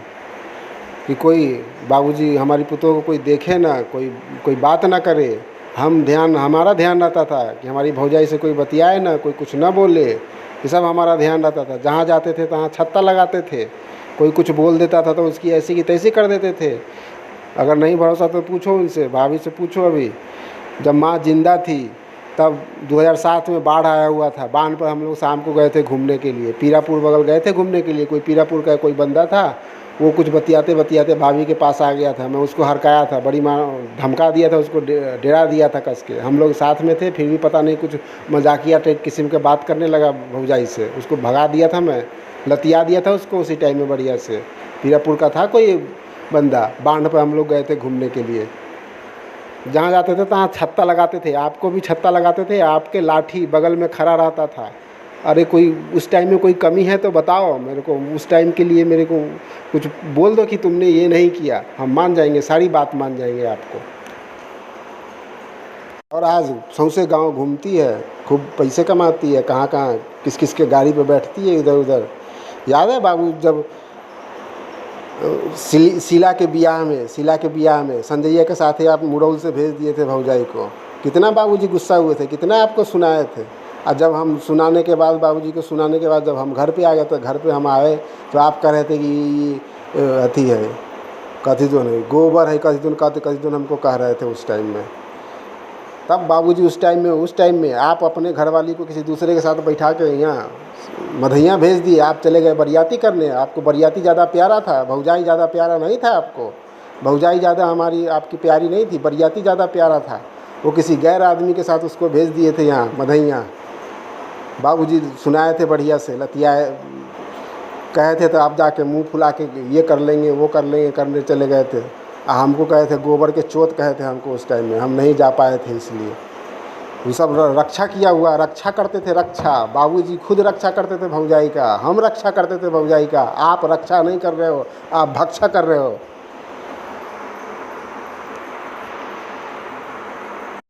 कि कोई बाबूजी हमारी पुतों को कोई देखे ना, कोई बात ना करे। हमारा ध्यान रहता था कि हमारी भौजाई से कोई बतियाए ना, कोई कुछ ना बोले, ये सब हमारा ध्यान रहता था। जहाँ जाते थे तहाँ छत्ता लगाते थे, कोई कुछ बोल देता था तो उसकी ऐसी की तैसी कर देते थे। अगर नहीं भरोसा तो पूछो उनसे, भाभी से पूछो। अभी जब माँ जिंदा थी तब 2007 में बाढ़ आया हुआ था, बांध पर हम लोग शाम को गए थे घूमने के लिए, पीरापुर बगल गए थे घूमने के लिए। कोई पीरापुर का कोई बंदा था, वो कुछ बतियाते बतियाते भाभी के पास आ गया था। मैं उसको हरकाया था, बड़ी माँ धमका दिया था, उसको डेरा दिया था कस के। हम लोग साथ में थे, फिर भी पता नहीं कुछ मजाकिया टाइप किस्म के बात करने लगा भौजाई से, उसको भगा दिया था, मैं लतिया दिया था उसको उसी टाइम में बढ़िया से। पीरापुर का था कोई बंदा, बांध पर हम लोग गए थे घूमने के लिए। जहाँ जाते थे तहाँ छत्ता लगाते थे, आपको भी छत्ता लगाते थे, आपके लाठी बगल में खड़ा रहता था। अरे कोई उस टाइम में कोई कमी है तो बताओ मेरे को, उस टाइम के लिए मेरे को कुछ बोल दो कि तुमने ये नहीं किया, हम मान जाएंगे, सारी बात मान जाएंगे आपको। और आज सौंसे गांव घूमती है, खूब पैसे कमाती है, कहाँ कहाँ किस किस के गाड़ी पे बैठती है इधर उधर। याद है बाबू जब शीला के ब्याह में संजय के साथ ही आप मुरौल से भेज दिए थे भौजाई को। कितना बाबूजी गुस्सा हुए थे, कितना आपको सुनाए थे। और जब हम सुनाने के बाद, बाबूजी को सुनाने के बाद जब हम घर पे आ गए, तो घर पे हम आए तो आप कह रहे थे कि ये अथी है, कथी तो नहीं, गोबर है, कथी तो हमको कह रहे थे उस टाइम में। तब बाबूजी उस टाइम में आप अपने घरवाली को किसी दूसरे के साथ बैठा के यहाँ मधैया भेज दिए। आप चले गए बरियाती करने। आपको बरियाती ज़्यादा प्यारा था, भौजाई ज़्यादा प्यारा नहीं था आपको। भौजाई ज़्यादा हमारी आपकी प्यारी नहीं थी, बरियाती ज़्यादा प्यारा था। वो किसी गैर आदमी के साथ उसको भेज दिए थे यहाँ मधैया। बाबूजी सुनाए थे बढ़िया से, लतियाए कहे थे, तो आप जाके मुंह फुला के ये कर लेंगे वो कर लेंगे करने चले गए थे। हमको कहे थे गोबर के चोत कहे थे हमको उस टाइम में, हम नहीं जा पाए थे। इसलिए वो सब रक्षा किया हुआ, रक्षा करते थे, रक्षा बाबूजी खुद रक्षा करते थे भौजाई का, हम रक्षा करते थे भौजाई का। आप रक्षा नहीं कर रहे हो, आप भक्षा कर रहे हो।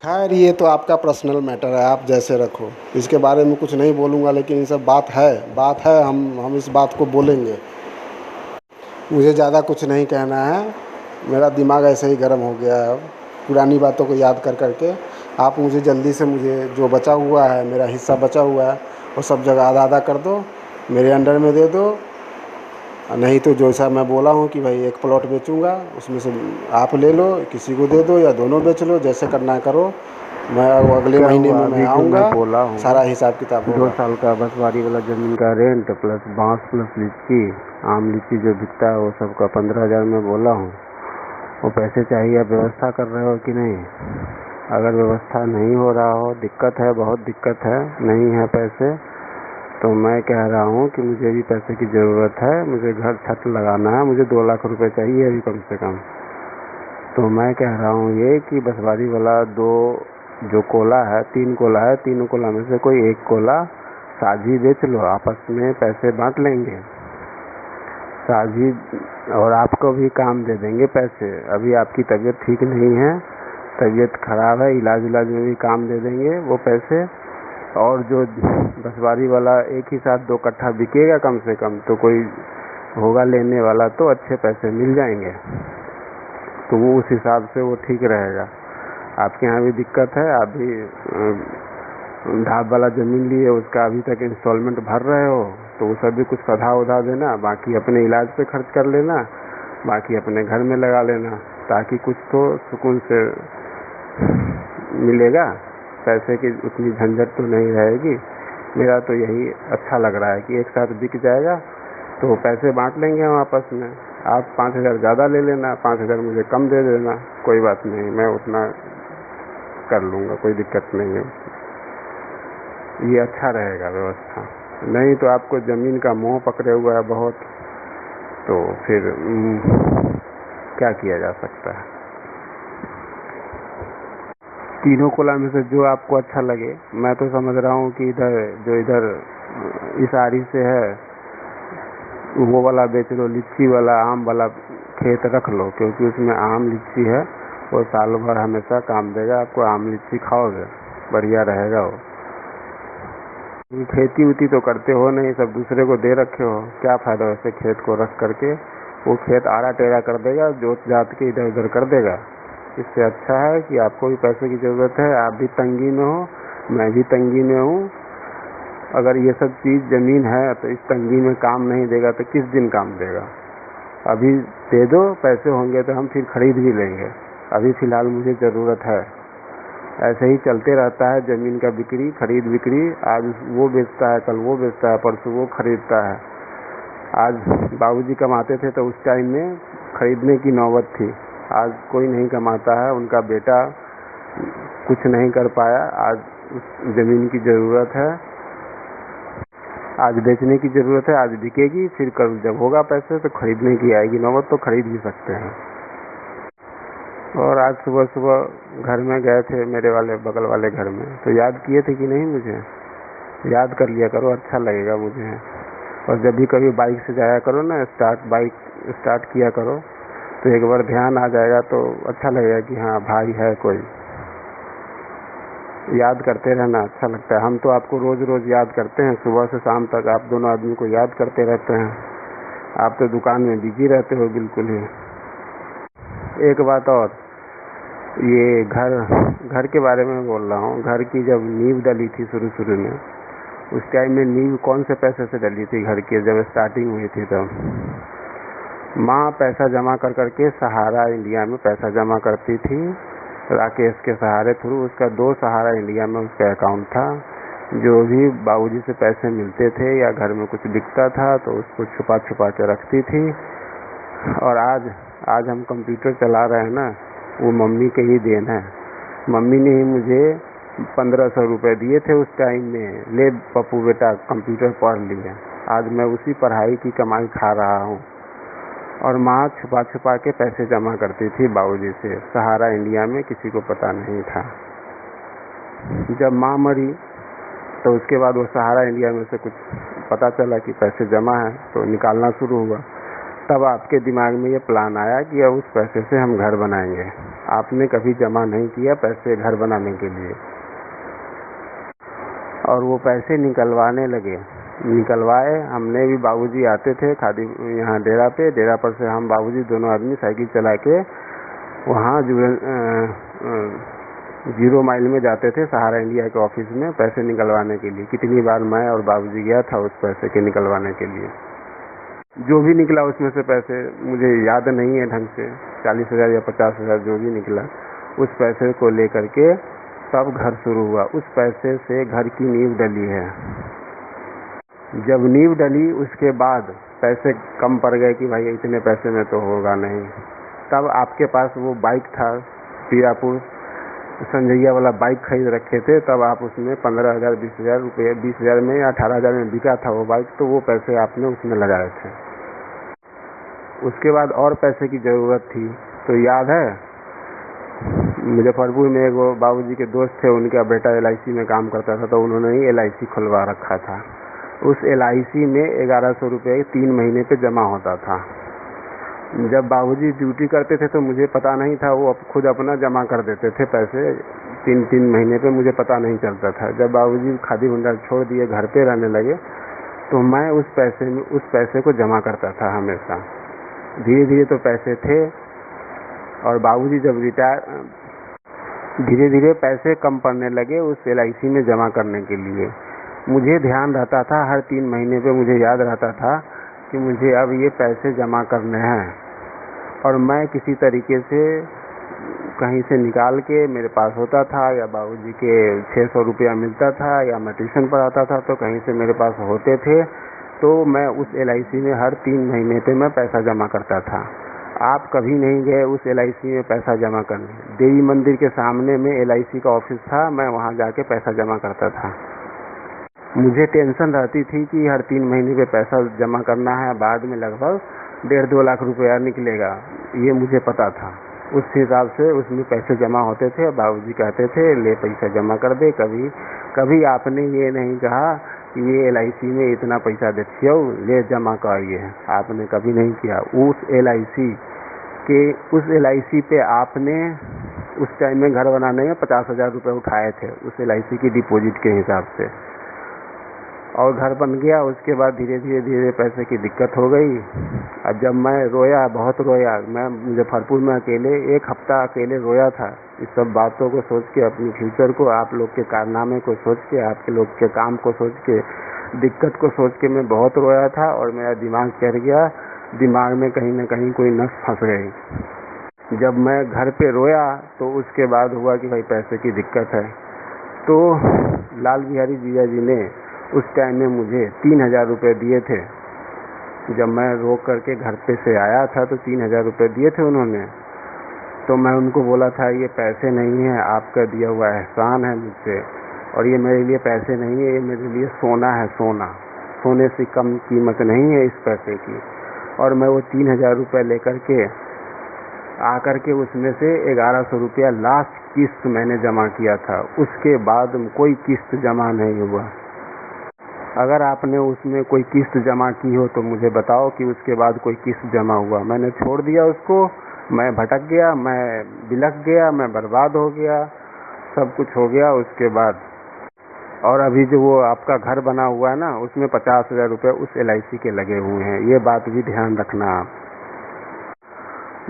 खैर ये तो आपका पर्सनल मैटर है, आप जैसे रखो, इसके बारे में कुछ नहीं बोलूँगा। लेकिन ये सब बात है, हम इस बात को बोलेंगे। मुझे ज़्यादा कुछ नहीं कहना है, मेरा दिमाग ऐसे ही गर्म हो गया है अब पुरानी बातों को याद कर कर के। आप मुझे जल्दी से, मुझे जो बचा हुआ है, मेरा हिस्सा बचा हुआ है, वो सब जगह आधा आधा कर दो, मेरे अंडर में दे दो। नहीं तो जैसा मैं बोला हूँ कि भाई एक प्लॉट बेचूँगा, उसमें से आप ले लो, किसी को दे दो या दोनों बेच लो, जैसे करना है करो। मैं अगले महीने में मैं आऊँगा, सारा हिसाब किताब होगा। 2 साल का बसवारी वाला ज़मीन का रेंट प्लस बांस प्लस लीची, आम लीची जो बिकता है वो सब का 15,000 में बोला हूँ। वो पैसे चाहिए, आप व्यवस्था कर रहे हो कि नहीं? अगर व्यवस्था नहीं हो रहा हो, दिक्कत है, बहुत दिक्कत है, नहीं है पैसे, तो मैं कह रहा हूँ कि मुझे भी पैसे की ज़रूरत है। मुझे घर छत लगाना है, मुझे 2 लाख रुपए चाहिए अभी कम से कम। तो मैं कह रहा हूँ ये कि बसवारी वाला 2 जो कोला है, 3 कोला है, तीनों कोला में से कोई 1 कोला साझी बेच लो, आपस में पैसे बांट लेंगे साझी, और आपको भी काम दे देंगे पैसे। अभी आपकी तबीयत ठीक नहीं है, तबीयत ख़राब है, इलाज में भी काम दे देंगे वो पैसे। और जो बसवारी वाला एक ही साथ 2 कट्ठा बिकेगा कम से कम, तो कोई होगा लेने वाला, तो अच्छे पैसे मिल जाएंगे। तो वो उस हिसाब से वो ठीक रहेगा। आपके यहाँ भी दिक्कत है, आप भी ढाब वाला ज़मीन लिए, उसका अभी तक इंस्टॉलमेंट भर रहे हो, तो वो सब भी कुछ सधा उधा देना, बाकी अपने इलाज पे खर्च कर लेना, बाकी अपने घर में लगा लेना, ताकि कुछ तो सुकून से मिलेगा, पैसे की उतनी झंझट तो नहीं रहेगी। मेरा तो यही अच्छा लग रहा है कि एक साथ बिक जाएगा, तो पैसे बांट लेंगे हम आपस में। आप 5,000 ज़्यादा ले लेना, 5,000 मुझे कम दे देना, कोई बात नहीं, मैं उतना कर लूँगा, कोई दिक्कत नहीं है। ये अच्छा रहेगा व्यवस्था। नहीं तो आपको ज़मीन का मोह पकड़े हुआ है बहुत, तो फिर क्या किया जा सकता है। तीनों कोला में से जो आपको अच्छा लगे। मैं तो समझ रहा हूँ कि इधर इस आरी से है वो वाला बेच लो, लीची वाला, आम वाला खेत रख लो, क्योंकि उसमें आम लीची है, वो साल भर हमेशा काम देगा आपको। आम लीची खाओगे, बढ़िया रहेगा वो। खेती उती तो करते हो नहीं, सब दूसरे को दे रखे हो, क्या फ़ायदा वैसे खेत को रख करके। वो खेत आड़ा टेढ़ा कर देगा, जोत जात के इधर उधर कर देगा। इससे अच्छा है कि आपको भी पैसे की ज़रूरत है, आप भी तंगी में हो, मैं भी तंगी में हूँ। अगर ये सब चीज़ ज़मीन है तो इस तंगी में काम नहीं देगा तो किस दिन काम देगा। अभी दे दो, पैसे होंगे तो हम फिर खरीद भी लेंगे, अभी फ़िलहाल मुझे ज़रूरत है। ऐसे ही चलते रहता है ज़मीन का बिक्री खरीद बिक्री, आज वो बेचता है, कल वो बेचता है, परसों वो खरीदता है। आज बाबूजी कमाते थे तो उस टाइम में खरीदने की नौबत थी, आज कोई नहीं कमाता है, उनका बेटा कुछ नहीं कर पाया, आज उस ज़मीन की ज़रूरत है, आज बेचने की ज़रूरत है, आज बिकेगी, फिर कल जब होगा पैसे तो खरीदने की आएगी नौबत, तो खरीद भी सकते हैं। और आज सुबह सुबह घर में गए थे, मेरे वाले बगल वाले घर में, तो याद किए थे कि नहीं मुझे? याद कर लिया करो, अच्छा लगेगा मुझे। और जब भी कभी बाइक से जाया करो ना, बाइक स्टार्ट किया करो, तो एक बार ध्यान आ जाएगा तो अच्छा लगेगा कि हाँ भाई है कोई। याद करते रहना अच्छा लगता है। हम तो आपको रोज़ रोज़ याद करते हैं, सुबह से शाम तक आप दोनों आदमी को याद करते रहते हैं। आप तो दुकान में बिजी रहते हो बिल्कुल ही। एक बात और, ये घर के बारे में बोल रहा हूँ। घर की जब नींव डली थी शुरू में, उस टाइम में नींव कौन से पैसे से डली थी घर की? जब स्टार्टिंग हुई थी तब माँ पैसा जमा कर करके सहारा इंडिया में पैसा जमा करती थी, राकेश के सहारे थ्रू। उसका 2 सहारा इंडिया में उसका अकाउंट था। जो भी बाबूजी से पैसे मिलते थे या घर में कुछ बिकता था तो उसको छुपा छुपा के रखती थी। और आज हम कंप्यूटर चला रहे हैं ना, वो मम्मी के ही देन है। मम्मी ने ही मुझे 1500 रुपये दिए थे उस टाइम में, ले पप्पू बेटा कंप्यूटर पढ़ लिया। आज मैं उसी पढ़ाई की कमाई खा रहा हूँ। और माँ छुपा छुपा के पैसे जमा करती थी बाबूजी से सहारा इंडिया में, किसी को पता नहीं था। जब माँ मरी तो उसके बाद वो सहारा इंडिया में से कुछ पता चला कि पैसे जमा है, तो निकालना शुरू हुआ। तब आपके दिमाग में ये प्लान आया कि अब उस पैसे से हम घर बनाएंगे। आपने कभी जमा नहीं किया पैसे घर बनाने के लिए, और वो पैसे निकलवाए हमने भी। बाबूजी आते थे खादी यहाँ डेरा पर से हम बाबूजी दोनों आदमी साइकिल चला के वहाँ 0 माइल में जाते थे सहारा इंडिया के ऑफिस में पैसे निकलवाने के लिए। कितनी बार मैं और बाबूजी गया था उस पैसे के निकलवाने के लिए। जो भी निकला उसमें से पैसे मुझे याद नहीं है ढंग से, 40,000 या 50,000 जो भी निकला, उस पैसे को लेकर के तब घर शुरू हुआ। उस पैसे से घर की नींव डली है। जब नींव डली उसके बाद पैसे कम पड़ गए कि भाई इतने पैसे में तो होगा नहीं। तब आपके पास वो बाइक था, पीरापुर संजैया वाला बाइक खरीद रखे थे। तब आप उसमें 15,000 20,000 रुपये, 20,000 में या 18,000 में बिका था वो बाइक, तो वो पैसे आपने उसमें लगाए थे। उसके बाद और पैसे की ज़रूरत थी तो याद है, मुजफ्फरपुर में एक वो बाबूजी के दोस्त थे, उनका बेटा LIC में काम करता था, तो उन्होंने ही LIC खुलवा रखा था। उस LIC में 1100 रुपये 3 महीने पे जमा होता था। जब बाबूजी ड्यूटी करते थे तो मुझे पता नहीं था, वो खुद अपना जमा कर देते थे पैसे 3 महीने पे, मुझे पता नहीं चलता था। जब बाबूजी खादी भंडार छोड़ दिए, घर पे रहने लगे, तो मैं उस पैसे को जमा करता था हमेशा। धीरे धीरे तो पैसे थे, और बाबूजी जब धीरे धीरे पैसे कम पड़ने लगे उस LIC में जमा करने के लिए। मुझे ध्यान रहता था, हर 3 महीने पे मुझे याद रहता था कि मुझे अब ये पैसे जमा करने हैं, और मैं किसी तरीके से कहीं से निकाल के मेरे पास होता था, या बाबूजी के 600 रुपया मिलता था, या मैं ट्यूशन पढ़ाता था तो कहीं से मेरे पास होते थे, तो मैं उस LIC में हर 3 महीने पे मैं पैसा जमा करता था। आप कभी नहीं गए उस LIC में पैसा जमा करने? देवी मंदिर के सामने में LIC का ऑफिस था, मैं वहाँ जाके पैसा जमा करता था। मुझे टेंशन रहती थी कि हर 3 महीने पे पैसा जमा करना है, बाद में लगभग 1.5-2 लाख रुपया निकलेगा, ये मुझे पता था। उस हिसाब से उसमें पैसे जमा होते थे। बाबूजी कहते थे ले पैसा जमा कर दे। कभी आपने ये नहीं कहा कि ये LIC में इतना पैसा देती हो, ले जमा करिए, आपने कभी नहीं किया। उस LIC पे आपने उस टाइम में घर बनाने में 50,000 रुपये उठाए थे उस LIC की डिपॉजिट के हिसाब से, और घर बन गया। उसके बाद धीरे धीरे पैसे की दिक्कत हो गई। अब जब मैं रोया, बहुत रोया, मैं मुजफ्फरपुर में अकेले 1 हफ्ता अकेले रोया था, इस सब बातों को सोच के, अपनी फ्यूचर को, आप लोग के कारनामे को सोच के, आपके लोग के काम को सोच के, दिक्कत को सोच के मैं बहुत रोया था, और मेरा दिमाग चढ़ गया, दिमाग में कहीं ना कहीं कोई नस फंस गई। जब मैं घर पे रोया तो उसके बाद हुआ कि भाई पैसे की दिक्कत है, तो लाल बिहारी जीजा जी ने उस टाइम में मुझे 3,000 रुपये दिए थे। जब मैं रो करके घर पे से आया था तो 3,000 रुपये दिए थे उन्होंने। तो मैं उनको बोला था ये पैसे नहीं है, आपका दिया हुआ एहसान है मुझसे, और ये मेरे लिए पैसे नहीं है, ये मेरे लिए सोना है, सोने से कम कीमत नहीं है इस पैसे की। और मैं वो 3,000 रुपये लेकर के आकर के उसमें से 1100 रुपया लास्ट किस्त मैंने जमा किया था। उसके बाद कोई किस्त जमा नहीं हुआ। अगर आपने उसमें कोई किस्त जमा की हो तो मुझे बताओ कि उसके बाद कोई किस्त जमा हुआ। मैंने छोड़ दिया उसको, मैं भटक गया, मैं बिलख गया, मैं बर्बाद हो गया, सब कुछ हो गया। उसके बाद और अभी जो वो आपका घर बना हुआ है ना, उसमें 50,000 रुपये उस LIC के लगे हुए हैं। ये बात भी ध्यान रखना आप।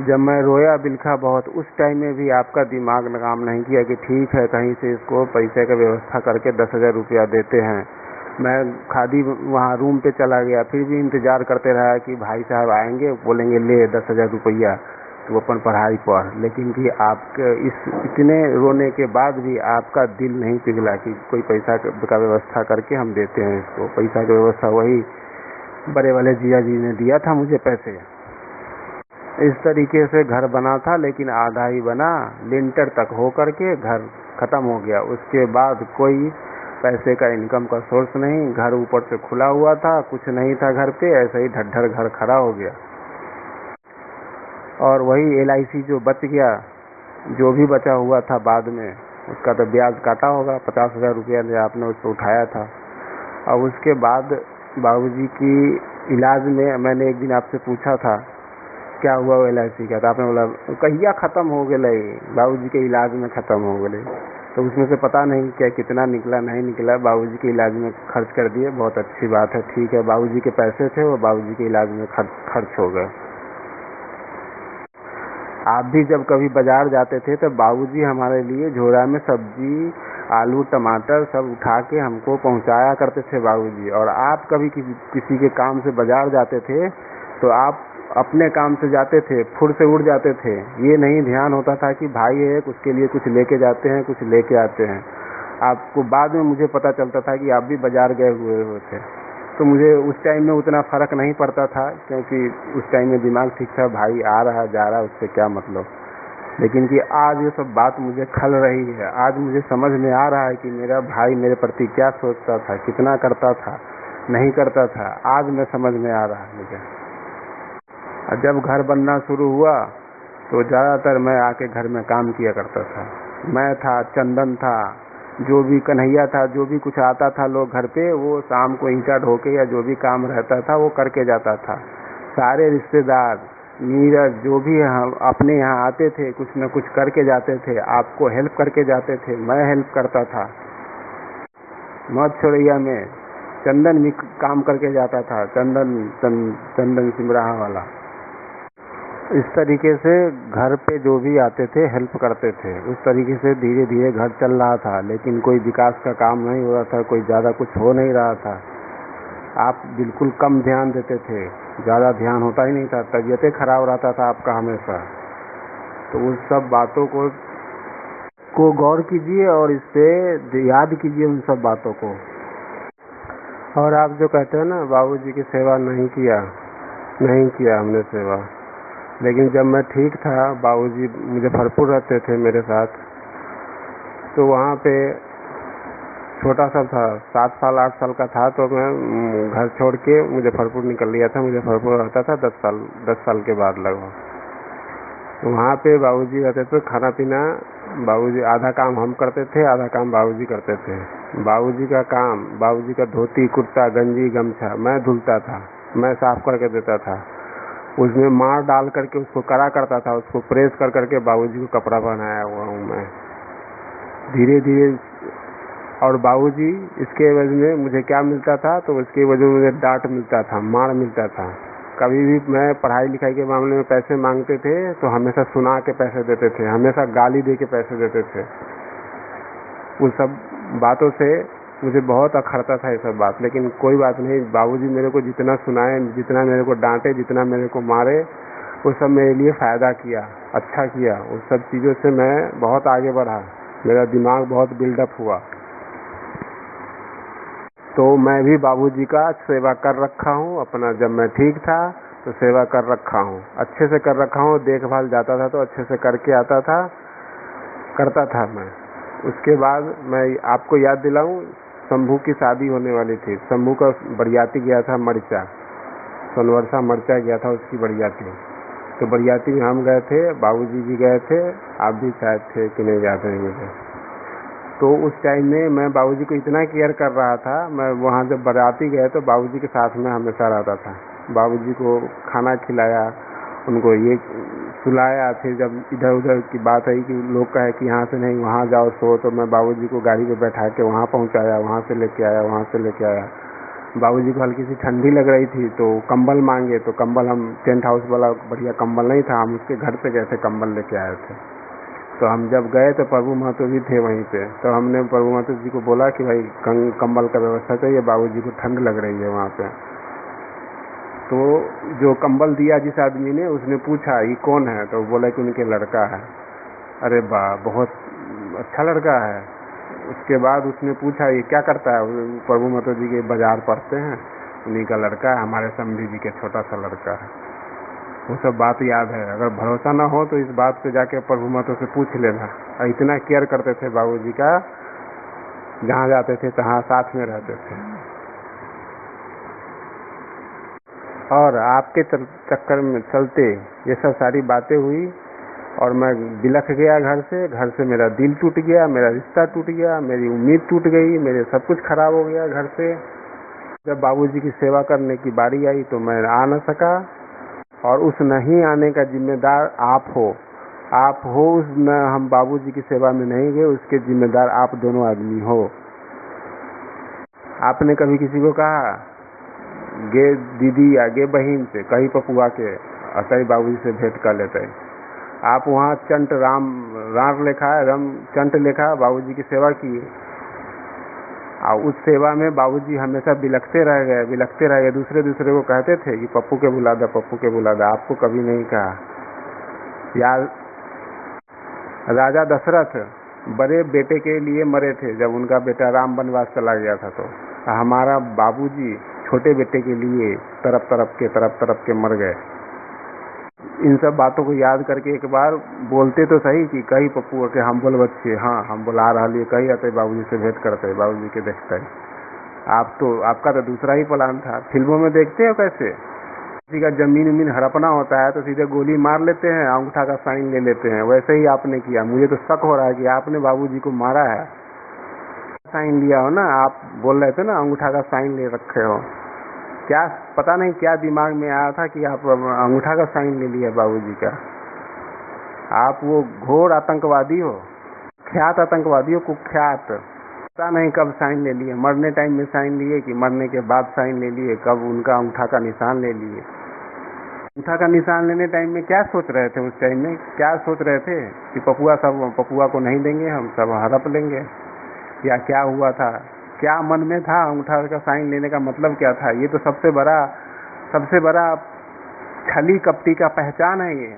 जब मैं रोया बिलखा बहुत, उस टाइम में भी आपका दिमाग काम नहीं किया कि ठीक है कहीं से इसको पैसे का व्यवस्था करके 10,000 रुपया देते हैं। मैं खादी वहाँ रूम पे चला गया, फिर भी इंतज़ार करते रहा कि भाई साहब आएंगे, बोलेंगे ले 10,000 रुपया तो अपन पढ़ाई पढ़। लेकिन कि आपके इतने रोने के बाद भी आपका दिल नहीं पिघला कि कोई पैसा का व्यवस्था करके हम देते हैं इसको। पैसा की व्यवस्था वही बड़े वाले जिया जी ने दिया था मुझे पैसे। इस तरीके से घर बना था, लेकिन आधा ही बना, लिंटर तक हो करके घर ख़त्म हो गया। उसके बाद कोई पैसे का इनकम का सोर्स नहीं, घर ऊपर से खुला हुआ था, कुछ नहीं था घर पे, ऐसे ही ढड्ढर घर खड़ा हो गया। और वही LIC जो बच गया, जो भी बचा हुआ था बाद में, उसका तो ब्याज काटा होगा, 50,000 रुपया जो आपने उसको उठाया था। और उसके बाद बाबूजी की इलाज में मैंने एक दिन आपसे पूछा था क्या हुआ वो LIC का, तो आपने बोला कहिया ख़त्म हो गए, बाबूजी के इलाज में ख़त्म हो गए। तो उसमें से पता नहीं क्या कितना निकला नहीं निकला, बाबूजी के इलाज में खर्च कर दिए। बहुत अच्छी बात है, ठीक है, बाबूजी के पैसे थे वो बाबूजी के इलाज में खर्च हो गए। आप भी जब कभी बाजार जाते थे तो बाबूजी हमारे लिए झोरा में सब्जी, आलू, टमाटर सब उठा के हमको पहुंचाया करते थे बाबूजी। और आप कभी किसी के काम से बाजार जाते थे तो आप अपने काम से जाते थे, फुर से उड़ जाते थे। ये नहीं ध्यान होता था कि भाई है उसके लिए कुछ लेके जाते हैं, कुछ लेके आते हैं। आपको बाद में मुझे पता चलता था कि आप भी बाजार गए हुए थे। तो मुझे उस टाइम में उतना फ़र्क नहीं पड़ता था, क्योंकि उस टाइम में दिमाग ठीक था, भाई आ रहा जा रहा उससे क्या मतलब। लेकिन कि आज ये सब बात मुझे खल रही है, आज मुझे समझ में आ रहा है कि मेरा भाई मेरे प्रति क्या सोचता था, कितना करता था, नहीं करता था। आज मैं समझ में आ रहा है मुझे। जब घर बनना शुरू हुआ तो ज़्यादातर मैं आके घर में काम किया करता था। मैं था, चंदन था, जो भी कन्हैया था, जो भी कुछ आता था लोग घर पे, वो शाम को ईंटा ढोके या जो भी काम रहता था वो करके जाता था। सारे रिश्तेदार, नीरज, जो भी अपने यहाँ आते थे कुछ न कुछ करके जाते थे, आपको हेल्प करके जाते थे। मैं हेल्प करता था। मौत छोड़ैया में चंदन भी काम करके जाता था, चंदन सिमराहा वाला। इस तरीके से घर पे जो भी आते थे हेल्प करते थे। उस तरीके से धीरे धीरे घर चल रहा था, लेकिन कोई विकास का काम नहीं हो रहा था, कोई ज़्यादा कुछ हो नहीं रहा था। आप बिल्कुल कम ध्यान देते थे, ज़्यादा ध्यान होता ही नहीं था, तबीयतें खराब रहता था आपका हमेशा। तो उस सब बातों को गौर कीजिए और इस पे याद कीजिए उन सब बातों को। और आप जो कहते हैं ना बाबूजी की सेवा नहीं किया हमने सेवा, लेकिन जब मैं ठीक था, बाबूजी मुजफ्फरपुर रहते थे मेरे साथ, तो वहाँ पे छोटा सा था, 7 साल 8 साल का था, तो मैं घर छोड़ के मुजफ्फरपुर निकल लिया था। मुजफ्फरपुर रहता था 10 साल के बाद लगभग। वहाँ पे बाबूजी रहते थे, खाना पीना बाबूजी, आधा काम हम करते थे, आधा काम बाबूजी करते थे। बाबूजी का काम, बाबूजी का धोती कुर्ता गंजी गमछा मैं धुलता था, मैं साफ करके देता था। उसमें मार डाल करके उसको कड़ा करता था, उसको प्रेस कर करके बाबूजी को कपड़ा पहनाया हुआ हूँ मैं धीरे धीरे। और बाबूजी इसके एवज में मुझे क्या मिलता था, तो इसके वजह में मुझे डांट मिलता था, मार मिलता था। कभी भी मैं पढ़ाई लिखाई के मामले में पैसे मांगते थे तो हमेशा सुना के पैसे देते थे, हमेशा गाली दे के पैसे देते थे। उस सब बातों से मुझे बहुत अखरता था ये सब बात, लेकिन कोई बात नहीं, बाबूजी मेरे को जितना सुनाए, जितना मेरे को डांटे, जितना मेरे को मारे, वो सब मेरे लिए फ़ायदा किया, अच्छा किया। उस सब चीज़ों से मैं बहुत आगे बढ़ा, मेरा दिमाग बहुत बिल्डअप हुआ। तो मैं भी बाबूजी का सेवा कर रखा हूँ अपना। जब मैं ठीक था तो सेवा कर रखा हूँ, अच्छे से कर रखा हूँ। देखभाल जाता था तो अच्छे से करके आता था, करता था मैं। उसके बाद मैं आपको याद दिलाऊं, शंभू की शादी होने वाली थी। शंभू का बरियाती गया था मर्चा, सोनवर्षा मर्चा गया था उसकी बरियाती। तो बरियाती में हम गए थे, बाबूजी भी गए थे, आप भी शायद थे कि नहीं याद है मुझे। तो उस टाइम में मैं बाबूजी को इतना केयर कर रहा था, मैं वहाँ जब बराती गए तो बाबूजी के साथ में हमेशा रहता था। बाबूजी को खाना खिलाया उनको ये सुलाया। फिर जब इधर उधर की बात आई कि लोग कहे कि यहाँ से नहीं वहाँ जाओ सो, तो मैं बाबूजी को गाड़ी पे बैठा के वहाँ पहुँचाया, वहाँ से लेके आया, वहाँ से लेके आया। बाबूजी को हल्की सी ठंडी लग रही थी तो कंबल मांगे, तो कंबल हम टेंट हाउस वाला बढ़िया कंबल नहीं था, हम उसके घर पे गए थे, कंबल लेके आए थे। तो हम जब गए तो प्रभु महतो भी थे वहीं पे, तो हमने प्रभु महतो जी को बोला कि भाई कंबल का व्यवस्था चाहिए, बाबूजी को ठंड लग रही है वहाँ पे। तो जो कंबल दिया जिस आदमी ने, उसने पूछा ये कौन है, तो बोला कि उनके लड़का है। अरे वाह, बहुत अच्छा लड़का है। उसके बाद उसने पूछा ये क्या करता है, प्रभु महतो जी के बाजार पढ़ते हैं, उन्हीं का लड़का है, हमारे समधी जी के छोटा सा लड़का है। वो सब बात याद है। अगर भरोसा ना हो तो इस बात पे जाके प्रभु महतो से पूछ लेना। इतना केयर करते थे बाबूजी का, जहाँ जाते थे तहाँ साथ में रहते थे। और आपके चक्कर में चलते ये सब सारी बातें हुई और मैं बिलख गया घर से मेरा दिल टूट गया, मेरा रिश्ता टूट गया, मेरी उम्मीद टूट गई, मेरे सब कुछ खराब हो गया घर से। जब बाबूजी की सेवा करने की बारी आई तो मैं आ न सका, और उस नहीं आने का जिम्मेदार आप हो। उस न हम बाबूजी की सेवा में नहीं गए, उसके जिम्मेदार आप दोनों आदमी हो। आपने कभी किसी को कहा गे दीदी या गे बहन से, कहीं पपुआ के अतई बाबूजी से भेंट कर लेते। आप वहाँ चंट राम लिखा है, चंट लिखा, बाबूजी की सेवा की, और उस सेवा में बाबूजी हमेशा बिलखते रह गए। दूसरे को कहते थे कि पप्पू के बुला दे। आपको कभी नहीं कहा। यार, राजा दशरथ बड़े बेटे के लिए मरे थे, जब उनका बेटा राम वनवास चला गया था, तो हमारा बाबूजी छोटे बेटे के लिए तरफ के मर गए। इन सब बातों को याद करके एक बार बोलते तो सही कि कही पप्पू के हम बोल बच्चे, हाँ हम बुला रहा लिए, कही आते बाबूजी से भेंट करते, बाबूजी के देखते। आपका तो दूसरा ही प्लान था। फिल्मों में देखते हो कैसे किसी का जमीन हड़पना होता है तो सीधे गोली मार लेते हैं, अंगूठा का साइन ले लेते हैं। वैसे ही आपने किया। मुझे तो शक हो रहा है कि आपने बाबूजी को मारा है। साइन लिया हो ना, आप बोल रहे थे ना अंगूठा का साइन ले रखे हो। क्या पता नहीं क्या दिमाग में आया था कि आप अंगूठा का साइन ले लिया बाबूजी का। आप वो घोर आतंकवादी हो, कुख्यात आतंकवादी हो, कुख्यात। पता नहीं कब साइन ले लिए, मरने टाइम में साइन लिए कि मरने के बाद साइन ले लिए, कब उनका अंगूठा का निशान ले लिए। अंगूठा का निशान लेने टाइम में क्या सोच रहे थे? उस टाइम में क्या सोच रहे थे कि पपुआ को नहीं देंगे, हम सब हड़प लेंगे, या क्या हुआ था? क्या मन में था? अंगूठा का साइन लेने का मतलब क्या था? ये तो सबसे बड़ा छली कपटी का पहचान है। ये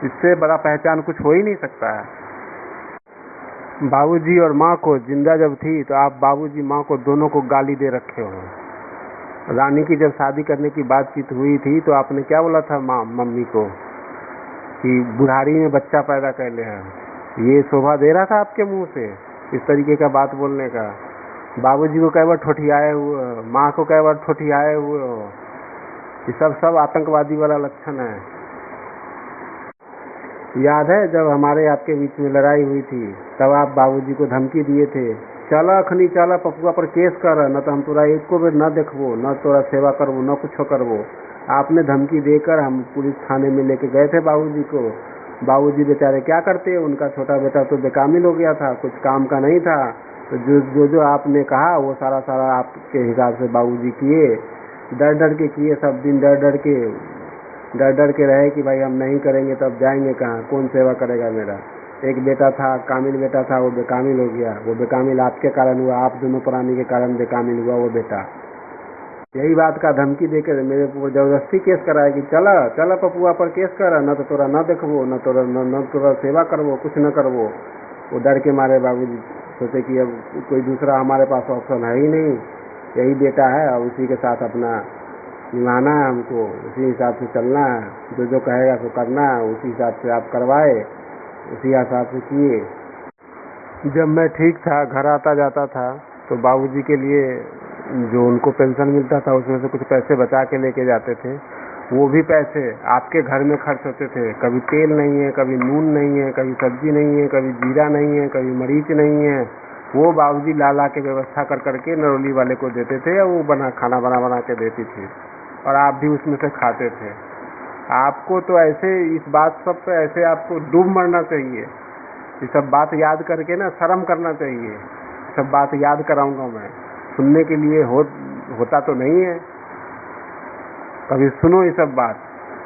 इससे बड़ा पहचान कुछ हो ही नहीं सकता है। बाबूजी और माँ को जिंदा जब थी तो आप बाबूजी माँ को दोनों को गाली दे रखे हो। रानी की जब शादी करने की बातचीत हुई थी तो आपने क्या बोला था मम्मी को कि बुढ़ारी में बच्चा पैदा कर ले है। ये शोभा दे रहा था आपके मुंह से इस तरीके का बात बोलने का? बाबूजी को कई बार ठोठियाए हुए, माँ को कई बार ठोठियाए हुए हो। ये सब आतंकवादी वाला लक्षण है। याद है जब हमारे आपके बीच में लड़ाई हुई थी तब आप बाबूजी को धमकी दिए थे, चला अखनी चला पपुआ पर केस कर, न तो हम तोरा एको बेर न देखबो, न तोरा सेवा करबो, न कुछ करबो। आपने धमकी देकर हम पुलिस थाने में लेके गए थे बाबूजी को। बाबूजी बेचारे क्या करते, उनका छोटा बेटा तो बेकामिल हो गया था, कुछ काम का नहीं था। तो जो आपने कहा वो सारा आपके हिसाब से बाबूजी किए, डर के किए। सब दिन डर के रहे कि भाई हम नहीं करेंगे तब जाएंगे कहाँ, कौन सेवा करेगा मेरा। एक बेटा था, कामिल बेटा था, वो बेकामिल हो गया। वो बेकामिल आपके कारण हुआ, आप दोनों प्राणी के कारण बेकामिल हुआ वो बेटा। यही बात का धमकी देकर मेरे ऊपर जबरदस्ती केस कराया कि चला पपुआ पर केस कर, न तो तोरा न देखबो, न तोरा सेवा करबो, कुछ न करबो। वो डर के मारे बाबूजी सोचे कि अब कोई दूसरा हमारे पास ऑप्शन है ही नहीं, यही बेटा है और उसी के साथ अपना निभाना है हमको, उसी हिसाब से चलना है, जो कहेगा सो करना है, उसी हिसाब से आप करवाए, उसी हिसाब से किए। जब मैं ठीक था, घर आता जाता था तो बाबूजी के लिए जो उनको पेंशन मिलता था उसमें से कुछ पैसे बचा के लेके जाते थे। वो भी पैसे आपके घर में खर्च होते थे। कभी तेल नहीं है, कभी नून नहीं है, कभी सब्जी नहीं है, कभी जीरा नहीं है, कभी मरीच नहीं है। वो बाबूजी ला के व्यवस्था कर करके नरौली वाले को देते थे, या वो खाना बना के देती थी और आप भी उसमें से खाते थे। आपको तो ऐसे इस बात सब पे ऐसे आपको डूब मरना चाहिए। ये सब बात याद करके ना शर्म करना चाहिए। सब बात याद कराऊंगा मैं, सुनने के लिए होता तो नहीं है। कभी सुनो ये सब बात।